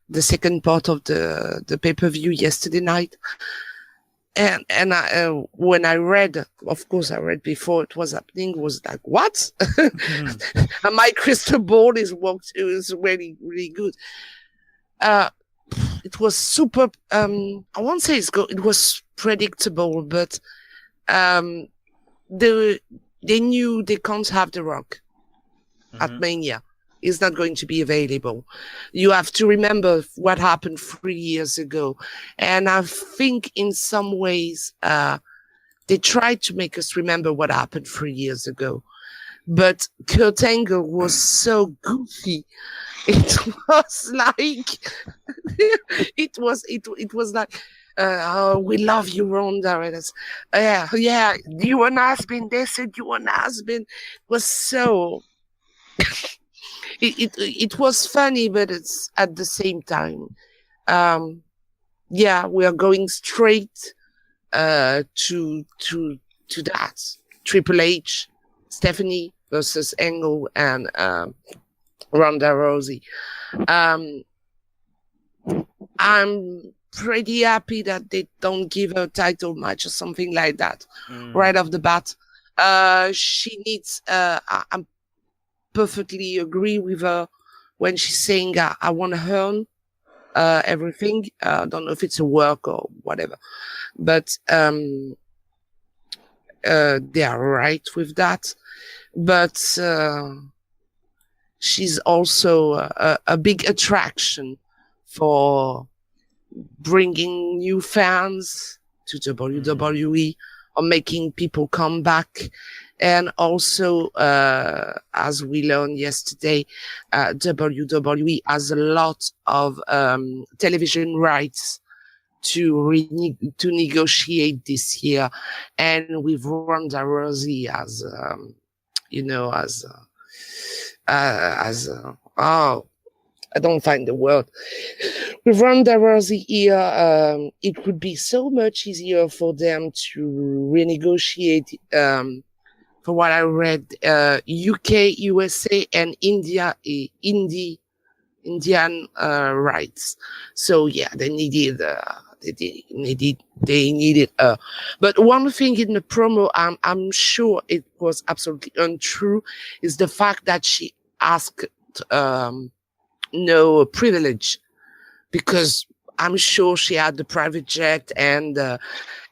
the second part of the pay-per-view yesterday night, and when I read, of course, I read before it was happening, was like, what? And my crystal ball is really, really good. It was super, I won't say it's good, it was predictable, but they knew they can't have The Rock at Mania. Is not going to be available. You have to remember what happened 3 years ago. And I think in some ways, they tried to make us remember what happened 3 years ago. But Kurt Angle was so goofy. It was like, it was like, oh, we love you, Ronda. Yeah, you and has-been. They said you and has-been. It was so... It was funny, but it's at the same time. We are going straight to that. Triple H, Stephanie versus Angle and Ronda Rousey. I'm pretty happy that they don't give her a title match or something like that right off the bat. She needs. I'm perfectly agree with her when she's saying I want to earn everything. I don't know if it's a work or whatever, but they are right with that. But she's also a big attraction for bringing new fans to WWE or making people come back. And also, as we learned yesterday, WWE has a lot of television rights to negotiate this year, and with Ronda Rousey as I don't find the word. With Ronda Rousey here, it would be so much easier for them to renegotiate. For what I read, UK, USA, and Indian rights. So yeah, they needed. But one thing in the promo, I'm sure it was absolutely untrue, is the fact that she asked no privilege, because I'm sure she had the private jet and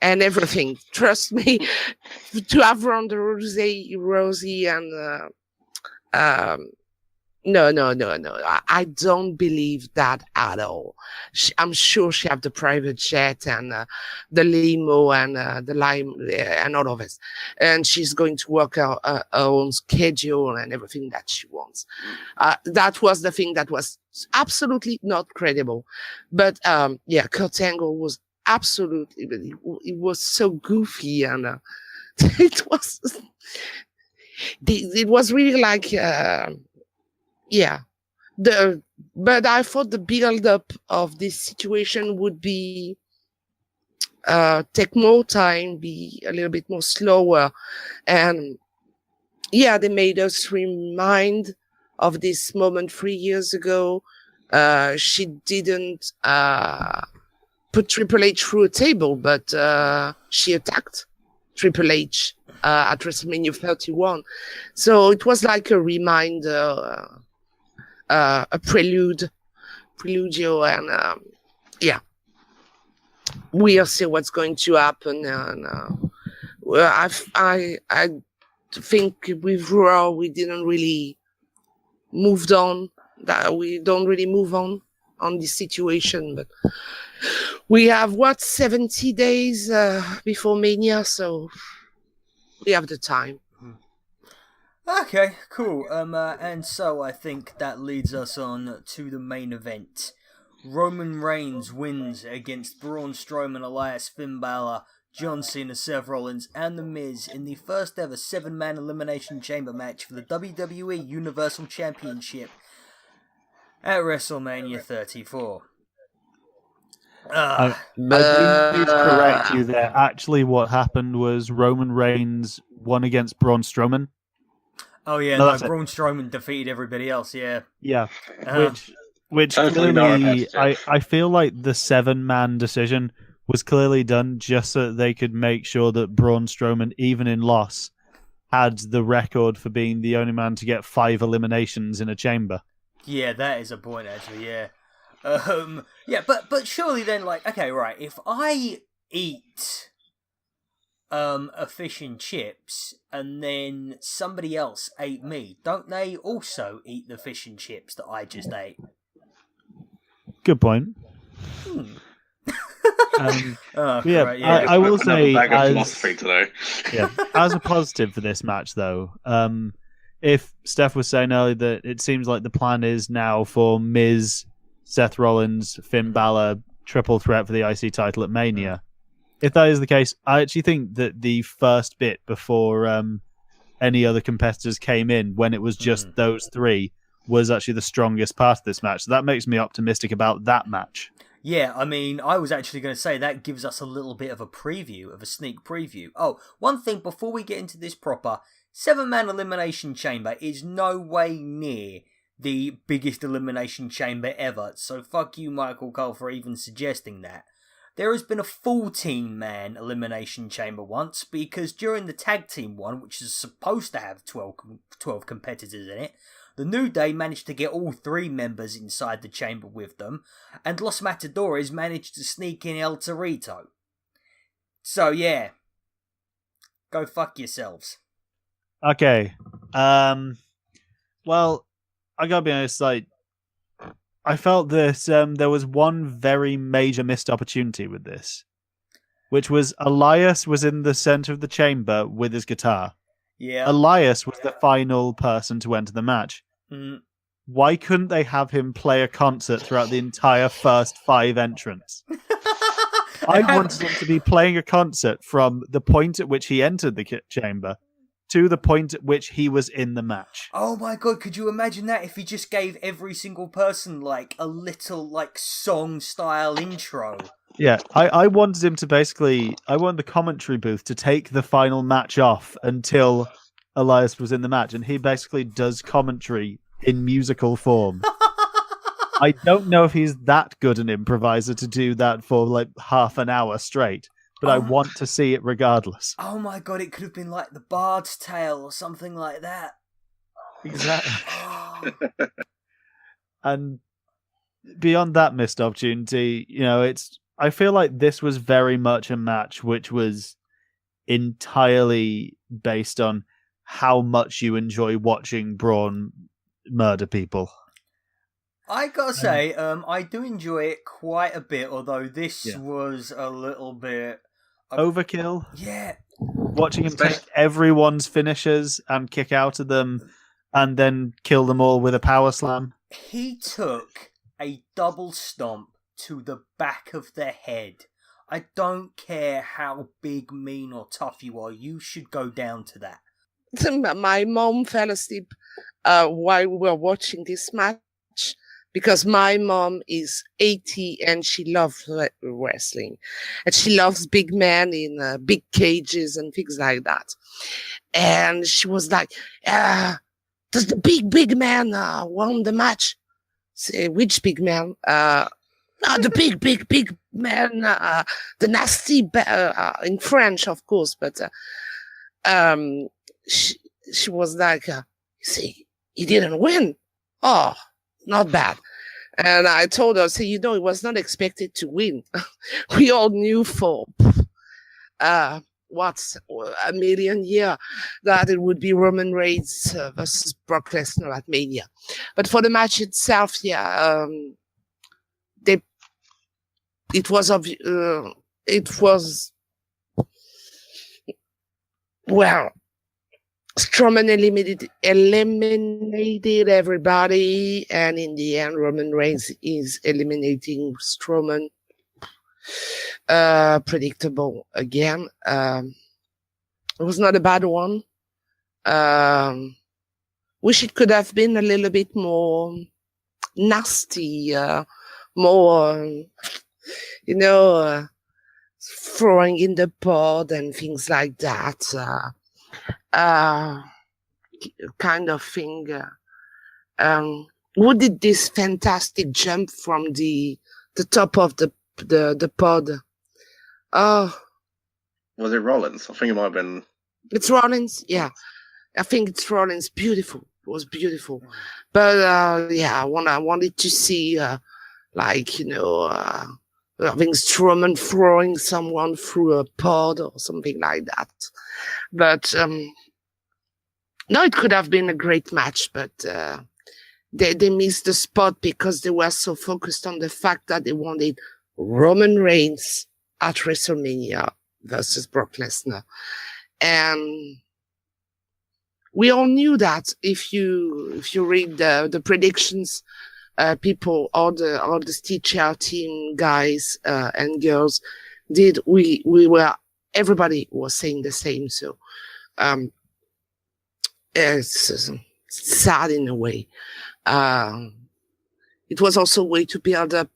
everything. Trust me, to have Ronda Rousey and no. I don't believe that at all. I'm sure she have the private jet and the limo and the lime and all of it. And she's going to work her own schedule and everything that she wants. That was the thing that was absolutely not credible. But Kurt Angle was absolutely, it was so goofy and it was really like, but I thought the build-up of this situation would be take more time, be a little bit more slower, and they made us remind of this moment 3 years ago. She didn't put Triple H through a table, but she attacked Triple H at WrestleMania 31. So it was like a reminder. A preludio, and we'll see what's going to happen. And I think with Raw we didn't really moved on. That we don't really move on this situation, but we have 70 days before Mania, so we have the time. Okay, cool. And so I think that leads us on to the main event. Roman Reigns wins against Braun Strowman, Elias Finn Balor, John Cena, Seth Rollins, and The Miz in the first ever 7-man Elimination Chamber match for the WWE Universal Championship at WrestleMania 34. I do need to correct you there. Actually, what happened was Roman Reigns won against Braun Strowman. Oh yeah, no, Braun Strowman defeated everybody else. Yeah, which clearly, I feel like the 7-man decision was clearly done just so that they could make sure that Braun Strowman, even in loss, had the record for being the only man to get 5 eliminations in a chamber. Yeah, that is a point, actually, yeah. Yeah, but surely then, like, okay, right, if I eat a fish and chips and then somebody else ate me, don't they also eat the fish and chips that I just ate? Good point. Yeah, right, yeah. I will say, bag of philosophy today. Yeah, as a positive for this match, though, if Steph was saying earlier that it seems like the plan is now for Miz, Seth Rollins, Finn Balor, triple threat for the IC title at Mania. If that is the case, I actually think that the first bit before any other competitors came in, when it was just those three, was actually the strongest part of this match. So that makes me optimistic about that match. Yeah, I mean, I was actually going to say that gives us a little bit of a preview, of a sneak preview. Oh, one thing before we get into this proper, 7-man Elimination Chamber is no way near the biggest Elimination Chamber ever, so fuck you, Michael Cole, for even suggesting that. There has been a 14-man Elimination Chamber once, because during the tag team one, which is supposed to have 12 competitors in it, the New Day managed to get all 3 members inside the chamber with them, and Los Matadores managed to sneak in El Torito. So yeah, go fuck yourselves. Okay. Well, I gotta be honest, like, I felt that there was one very major missed opportunity with this, which was Elias was in the center of the chamber with his guitar. Yeah. Elias was the final person to enter the match. Why couldn't they have him play a concert throughout the entire first 5 entrants? I wanted him to be playing a concert from the point at which he entered the chamber to the point at which he was in the match. Oh my god, could you imagine that if he just gave every single person, like, a little, like, song-style intro? Yeah, I wanted him to basically... I wanted the commentary booth to take the final match off until Elias was in the match, and he basically does commentary in musical form. I don't know if he's that good an improviser to do that for, like, half an hour straight, but I want to see it regardless. Oh my god, it could have been like the Bard's Tale or something like that. Exactly. And beyond that missed opportunity, you know, I feel like this was very much a match which was entirely based on how much you enjoy watching Braun murder people. I gotta say, I do enjoy it quite a bit, although this was a little bit... overkill. Yeah. Watching him take everyone's finishers and kick out of them and then kill them all with a power slam. He took a double stomp to the back of the head. I don't care how big, mean or tough you are, you should go down to that. My mom fell asleep while we were watching this match because my mom is 80 and she loves wrestling. And she loves big men in big cages and things like that. And she was like, does the big man won the match? Say, which big man? The big man, the nasty, in French, of course, but she was like, see, he didn't win. Oh, not bad. And I told her, he was not expected to win. We all knew for what's a million year that it would be Roman Reigns versus Brock Lesnar at Mania. But for the match itself, it was well, Strowman eliminated everybody, and in the end, Roman Reigns is eliminating Strowman. Predictable again. It was not a bad one. Wish it could have been a little bit more nasty, more, throwing in the pod and things like that. Kind of thing. Who did this fantastic jump from the top of the pod? Oh, Was it Rollins? I think it might have been. it's Rollins. Yeah, I think it's Rollins. Beautiful. It was beautiful. But yeah, I wanted to see like, you know, having Strowman throwing someone through a pod or something like that. But no, it could have been a great match, but they missed the spot because they were so focused on the fact that they wanted Roman Reigns at WrestleMania versus Brock Lesnar. And we all knew that if you read the predictions, people, all the SteelChair team guys and girls did, everybody was saying the same. So it's sad in a way. It was also a way to build up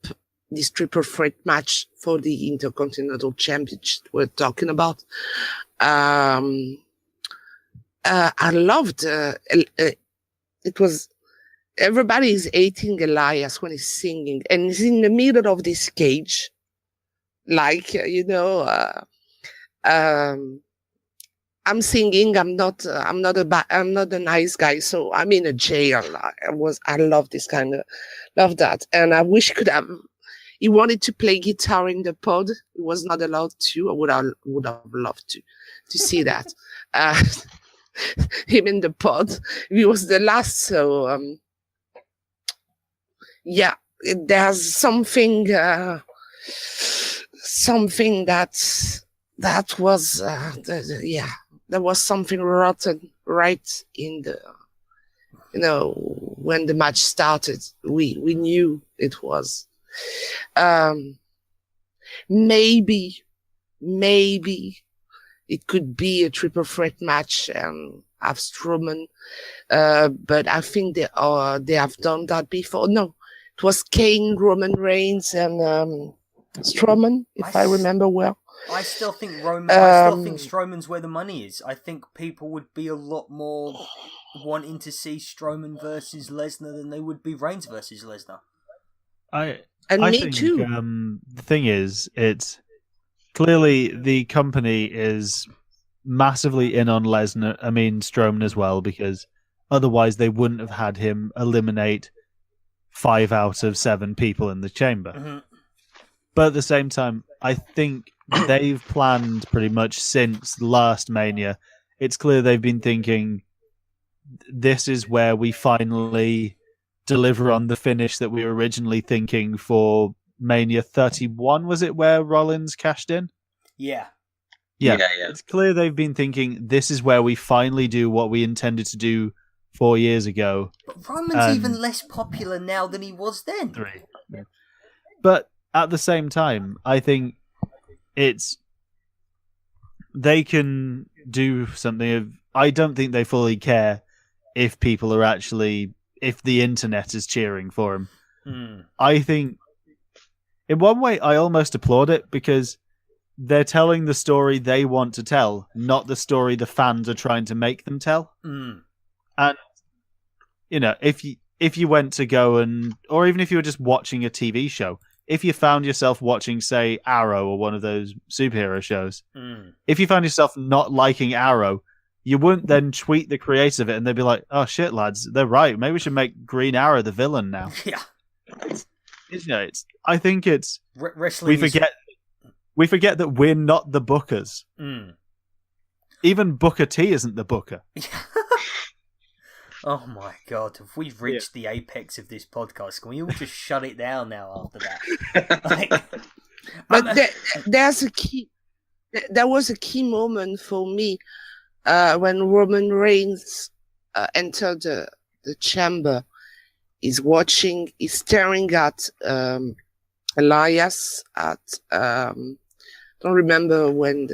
this triple threat match for the Intercontinental Championship we're talking about. I loved it was everybody is hating Elias when he's singing, and he's in the middle of this cage, like I'm singing. I'm not a nice guy, so I'm in a jail. I love this kind of love that, and I wish could have. He wanted to play guitar in the pod. He was not allowed to. I would have loved to see that. Him in the pod. He was the last, so yeah. There's something that was there was something rotten right in the when the match started. We knew it was. Maybe it could be a triple threat match and have Strowman, but I think they have done that before. No, it was Kane, Roman Reigns, and Strowman, if I remember well. I still think Strowman's where the money is. I think people would be a lot more wanting to see Strowman versus Lesnar than they would be Reigns versus Lesnar. I me think, too. The thing is, it's clearly the company is massively in on Lesnar. I mean, Strowman as well, because otherwise they wouldn't have had him eliminate 5 out of 7 people in the chamber. Mm-hmm. But at the same time, I think they've planned pretty much since last Mania. It's clear they've been thinking, this is where we finally deliver on the finish that we were originally thinking for Mania 31, was it, where Rollins cashed in? Yeah. It's clear they've been thinking, this is where we finally do what we intended to do 4 years ago. But Roman's even less popular now than he was then. 3. Yeah. But at the same time, I think they can do something I don't think they fully care if people are actually, if the internet is cheering for him. I think, in one way, I almost applaud it, because they're telling the story they want to tell, not the story the fans are trying to make them tell. And, if you went to go or even if you were just watching a TV show, if you found yourself watching, say, Arrow or one of those superhero shows, if you found yourself not liking Arrow, you wouldn't then tweet the creator of it and they'd be like, oh shit, lads, they're right. Maybe we should make Green Arrow the villain now. Yeah. I think it's... Wrestling we forget that we're not the bookers. Even Booker T isn't the booker. Oh my god, have we reached the apex of this podcast? Can we all just shut it down now after that? But there was a key moment for me when Roman Reigns entered the chamber. He's staring at Elias, at don't remember when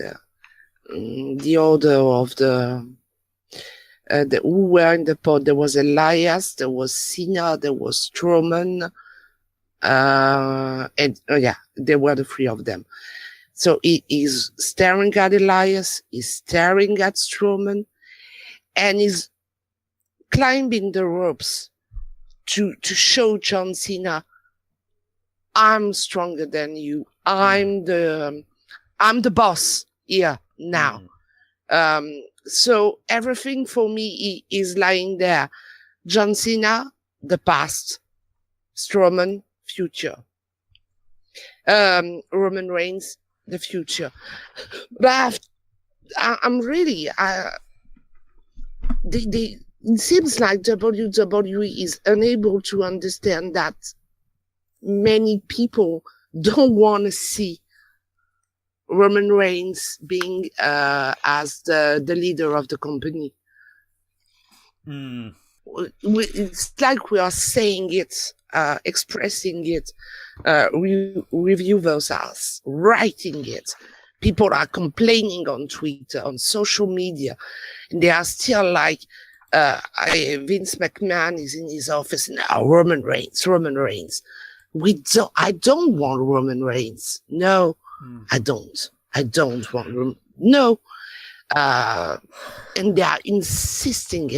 the order of the who were in the pod. There was Elias, there was Cena, there was Strowman, and there were the 3 of them. So he is staring at Elias, he's staring at Strowman, and he's climbing the ropes to show John Cena, I'm stronger than you. I'm the I'm the boss here now. So everything for me is lying there. John Cena, the past. Strowman, future. Roman Reigns, the future. But I'm really... it seems like WWE is unable to understand that many people don't want to see Roman Reigns being as the leader of the company. It's like we are saying it, expressing it. Reviewers are writing it. People are complaining on Twitter, on social media, and they are still like, Vince McMahon is in his office now. Roman Reigns. I don't want Roman Reigns. No, I don't. I don't want Roman. No. And they are insisting,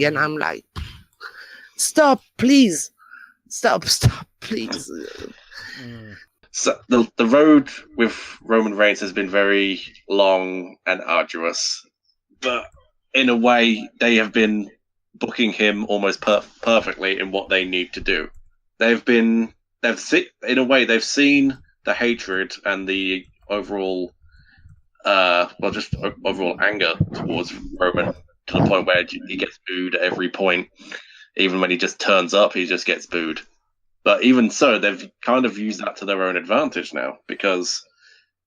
and I'm like, stop, please. Stop, please. So the road with Roman Reigns has been very long and arduous, but in a way, they have been booking him almost perfectly in what they need to do. They've seen the hatred and the overall, overall anger towards Roman to the point where he gets booed at every point. Even when he just turns up, he just gets booed. But even so, they've kind of used that to their own advantage now, because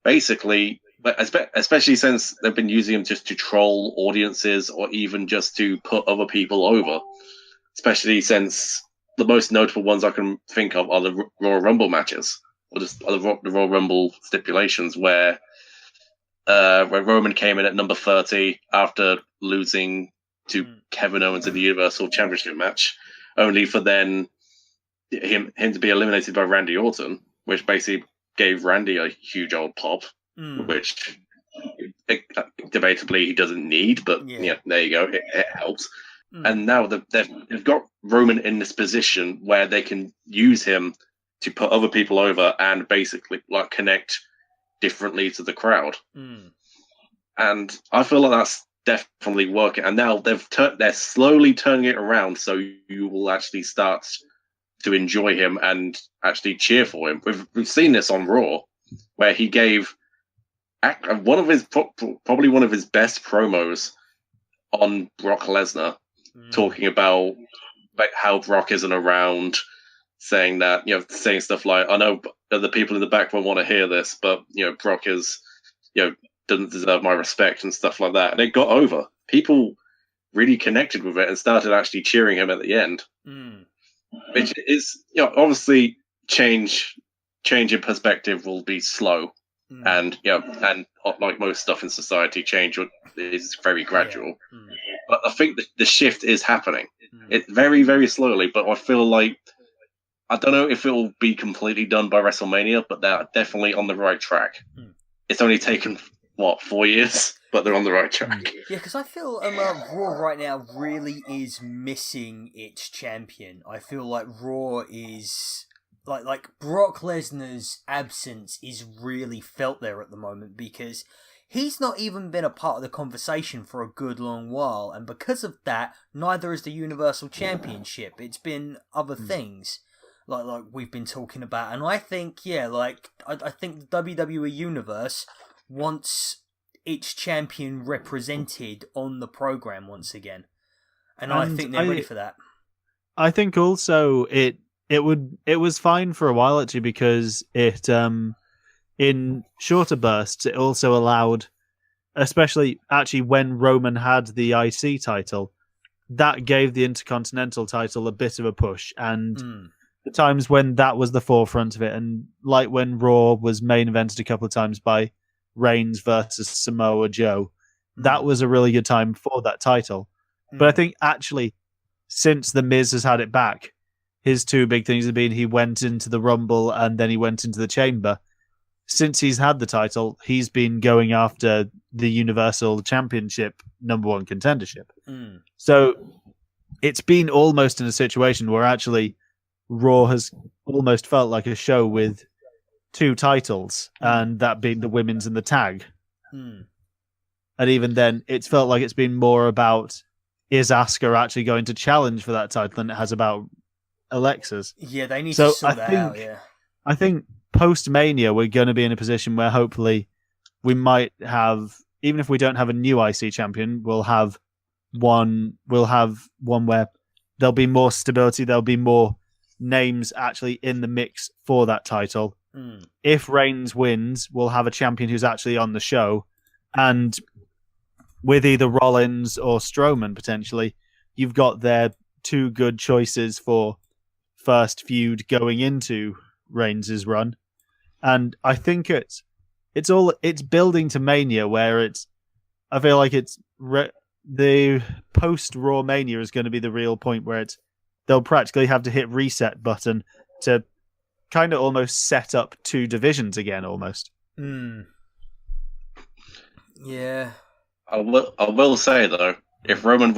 basically, especially since they've been using him just to troll audiences or even just to put other people over, especially since the most notable ones I can think of are the Royal Rumble matches, or just the Royal Rumble stipulations where Roman came in at number 30 after losing to Kevin Owens in the Universal Championship match, only for then him to be eliminated by Randy Orton, which basically gave Randy a huge old pop, which debatably he doesn't need, but yeah, there you go, it helps. And now they've got Roman in this position where they can use him to put other people over and basically like connect differently to the crowd. And I feel like that's definitely working. And now they're slowly turning it around, so you will actually start to enjoy him and actually cheer for him. We've seen this on Raw, where he gave probably one of his best promos on Brock Lesnar, talking about like how Brock isn't around, saying stuff like, I know the people in the back won't want to hear this, but Brock is doesn't deserve my respect and stuff like that. And it got over. People really connected with it and started actually cheering him at the end. Which is, obviously change in perspective will be slow, and like most stuff in society, change is very gradual. But I think the shift is happening. It's very, very slowly, but I feel like I don't know if it will be completely done by WrestleMania, but they're definitely on the right track. It's only taken 4 years, but they're on the right track. Yeah, because I feel Raw right now really is missing its champion. I feel like Raw is like Brock Lesnar's absence is really felt there at the moment, because he's not even been a part of the conversation for a good long while, and because of that, neither is the Universal Championship. It's been other things like we've been talking about, and I think I think the WWE Universe wants its champion represented on the program once again, and I think they're ready for that. I think also it was fine for a while actually, because it in shorter bursts it also allowed, especially actually when Roman had the IC title, that gave the Intercontinental title a bit of a push, and the times when that was the forefront of it, and like when Raw was main evented a couple of times by Reigns versus Samoa Joe, that was a really good time for that title. But I think actually, since The Miz has had it back, his two big things have been he went into the Rumble and then he went into the Chamber. Since he's had the title, he's been going after the Universal Championship #1 contendership. So it's been almost in a situation where actually Raw has almost felt like a show with two titles, and that being the women's and the tag. Hmm. And even then, it's felt like it's been more about, is Asuka actually going to challenge for that title than it has about Alexa's. Yeah, they need to sort that out, yeah. I think post-Mania, we're going to be in a position where hopefully we might have, even if we don't have a new IC champion, we'll have one where there'll be more stability, there'll be more names actually in the mix for that title. If Reigns wins, we'll have a champion who's actually on the show, and with either Rollins or Strowman potentially, you've got their two good choices for first feud going into Reigns' run. And I think it's building to Mania, where I feel like the post Raw Mania is going to be the real point where they'll practically have to hit reset button to kind of almost set up two divisions again, almost. Yeah. I will say though, if Roman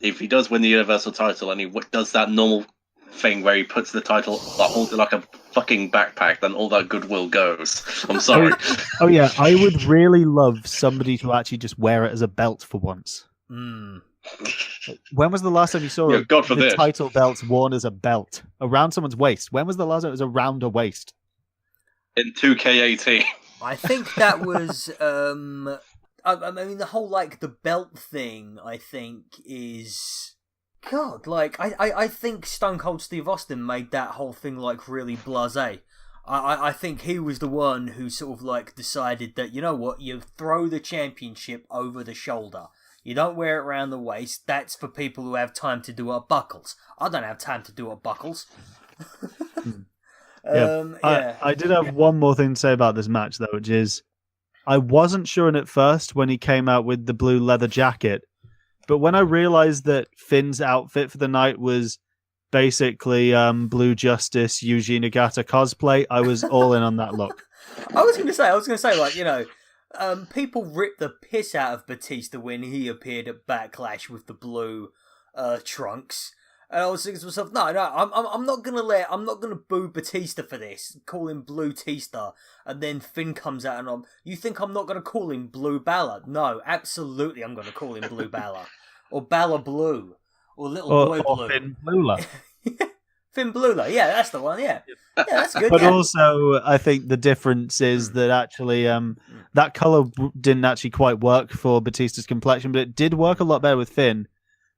if he does win the Universal title and he does that normal thing where he puts the title, holds it like a fucking backpack, then all that goodwill goes. I'm sorry. Oh yeah, I would really love somebody to actually just wear it as a belt for once. When was the last time you saw the title belts worn as a belt around someone's waist? When was the last time it was around a waist? In 2K18. I think that was I mean, the whole, like, the belt thing, I think, is... God, like, I think Stone Cold Steve Austin made that whole thing, like, really blasé. I think he was the one who sort of, like, decided that, you know what, you throw the championship over the shoulder. You don't wear it around the waist. That's for people who have time to do up buckles. I don't have time to do up buckles. Yeah. I did have one more thing to say about this match, though, which is I wasn't sure at first when he came out with the blue leather jacket, but when I realized that Finn's outfit for the night was basically Blue Justice Yuji Nagata cosplay, I was all in on that look. I was going to say, like, you know, people ripped the piss out of Batista when he appeared at Backlash with the blue trunks. And I was thinking to myself, no, I'm not gonna boo Batista for this, call him Blue Tista, and then Finn comes out and you think I'm not gonna call him Blue Balor? No, absolutely I'm gonna call him Blue Balor. Or Balor Blue. Or Little Boy Blue. Or Finn Blula. Finn Blula, yeah, that's the one, yeah. Yeah, that's good. But also, I think the difference is that actually that colour didn't actually quite work for Batista's complexion, but it did work a lot better with Finn.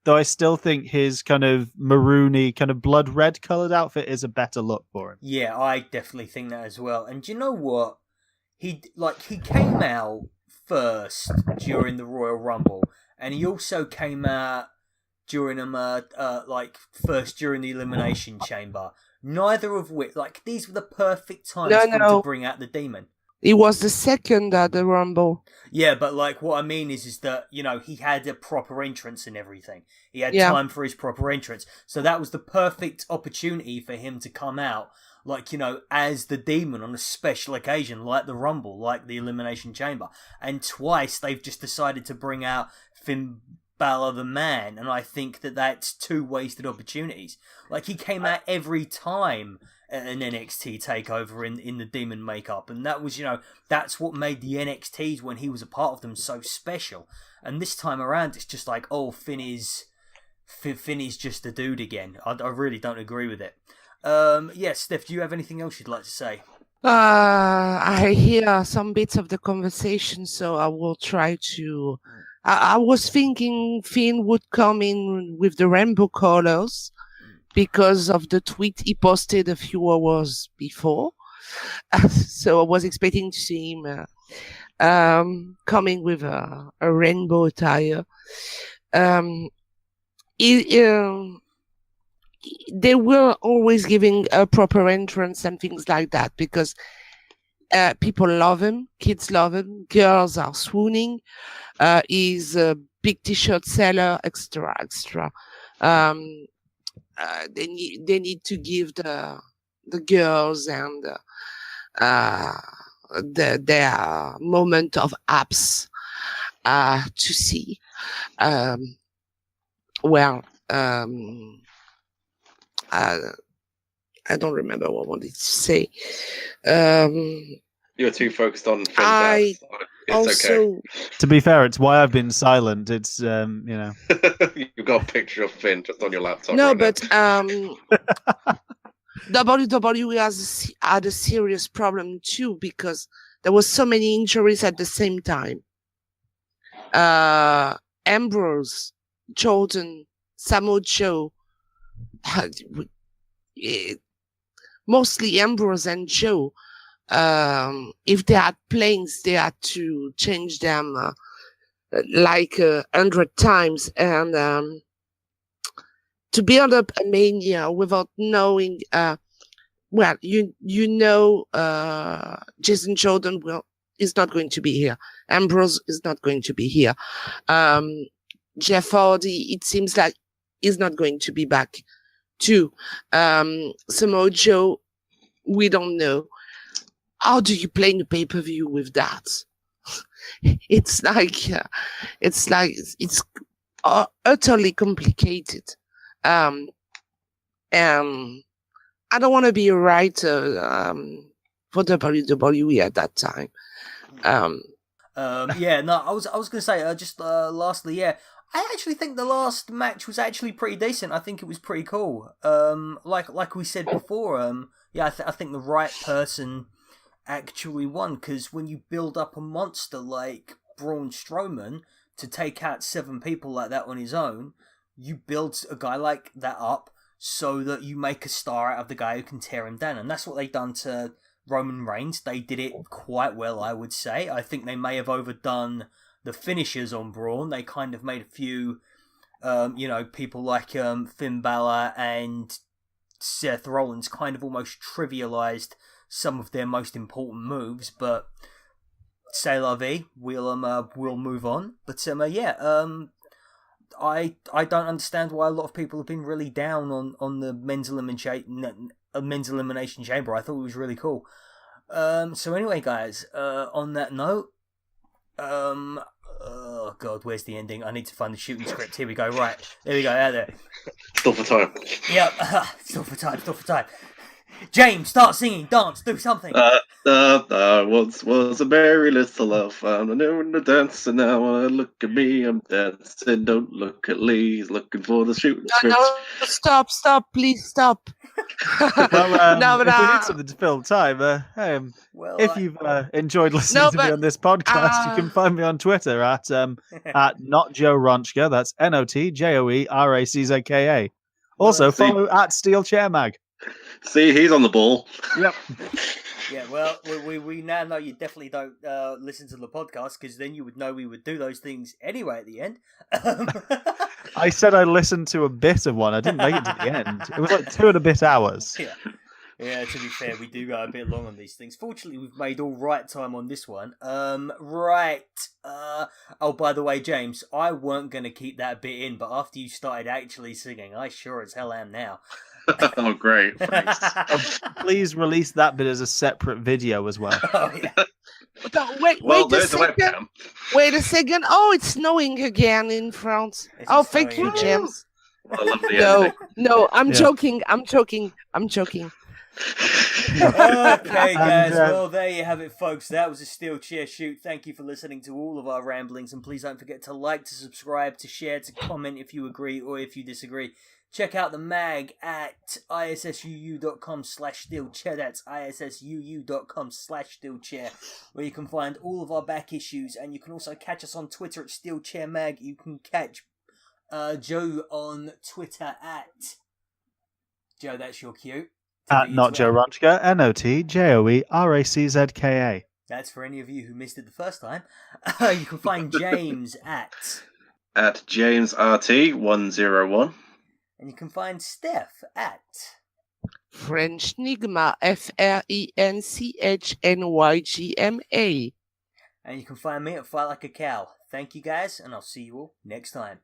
Though I still think his kind of maroony, kind of blood red coloured outfit is a better look for him. Yeah, I definitely think that as well. And do you know what? He came out first during the Royal Rumble, and he also came out during first during the Elimination Chamber. Neither of which, like, these were the perfect times for him to bring out the Demon. He was the second at the Rumble. Yeah, but, like, what I mean is that, you know, he had a proper entrance and everything. He had time for his proper entrance. So that was the perfect opportunity for him to come out, like, you know, as the Demon on a special occasion, like the Rumble, like the Elimination Chamber. And twice they've just decided to bring out Finn Balor the Man, and I think that that's two wasted opportunities. Like, he came out every time an NXT takeover in the Demon makeup, and that was, you know, that's what made the NXTs when he was a part of them so special. And this time around, it's just like, oh, Finn is just a dude again. I really don't agree with it. Steph, do you have anything else you'd like to say? I hear some bits of the conversation, so I will try to. I was thinking Finn would come in with the rainbow colors, because of the tweet he posted a few hours before. So I was expecting to see him coming with a rainbow attire. They were always giving a proper entrance and things like that, because people love him, kids love him, girls are swooning. He's a big t-shirt seller, extra. They need to give the girls and their moment of apps to see. I don't remember what I wanted to say. You're too focused on Finn I Balor. It's also, To be fair, it's why I've been silent. It's okay. You've got a picture of Finn just on your laptop. no, right but WWE had a serious problem too, because there was so many injuries at the same time. Ambrose, Jordan, Samoa Joe, mostly Ambrose and Joe. If they had planes, they had to change them like 100 times, and to build up a mania without knowing. Jason Jordan is not going to be here. Ambrose is not going to be here. Jeff Hardy, it seems like is not going to be back too. Samoa Joe, we don't know. How do you play the pay-per-view with that? It's utterly complicated. And I don't want to be a writer for WWE at that time. Yeah, no, I was going to say lastly, yeah, I actually think the last match was actually pretty decent. I think it was pretty cool. Like we said before, yeah, I think the right person actually won, because when you build up a monster like Braun Strowman to take out 7 people like that on his own, you build a guy like that up so that you make a star out of the guy who can tear him down, and that's what they've done to Roman Reigns. They did it quite well, I would say. I think they may have overdone the finishers on Braun. They kind of made a few, people like Finn Balor and Seth Rollins kind of almost trivialized some of their most important moves, but c'est la vie. We'll move on. But I don't understand why a lot of people have been really down on the men's elimination chamber. I thought it was really cool. So anyway, guys, on that note, oh god, where's the ending? I need to find the shooting script. Here we go. Right, there we go. Out there. Still for time. Yep, still for time. James, start singing, dance, do something. Once was a merry little love. I'm doing the dance, and now look at me, I'm dancing. Don't look at Lee, he's looking for the shooting script. No, stop, please stop. Well, if we need something to fill time, if you've enjoyed listening to me on this podcast, you can find me on Twitter at NotJoeRaczka. That's NotJoeRaczka. Also, follow at SteelChair Mag. See, he's on the ball. Yep. Yeah, well, we now know you definitely don't listen to the podcast, because then you would know we would do those things anyway at the end. I said I listened to a bit of one. I didn't make it to the end. It was like 2 and a bit hours. Yeah, to be fair, we do go a bit long on these things. Fortunately, we've made all right time on this one. Right. Oh, by the way, James, I weren't going to keep that bit in, but after you started actually singing, I sure as hell am now. Oh, great. Please release that bit as a separate video as well. Oh, yeah. Wait a second. Wait a second. Oh, it's snowing again in France. Thank you, James. I love the ending. No, I'm joking. Okay, guys. Well, there you have it, folks. That was a SteelChair Shoot. Thank you for listening to all of our ramblings, and please don't forget to like, to subscribe, to share, to comment if you agree or if you disagree. Check out the mag at issuu.com/SteelChair. That's issuu.com/SteelChair, where you can find all of our back issues, and you can also catch us on Twitter at SteelChair Mag. You can catch Joe on Twitter at Joe. That's your cue. At NotJoeRaczka, NotJoeRaczka. That's for any of you who missed it the first time. You can find James at JamesRT101. And you can find Steph at French Nigma, FRENCHNYGMA. And you can find me at Fight Like a Cow. Thank you guys, and I'll see you all next time.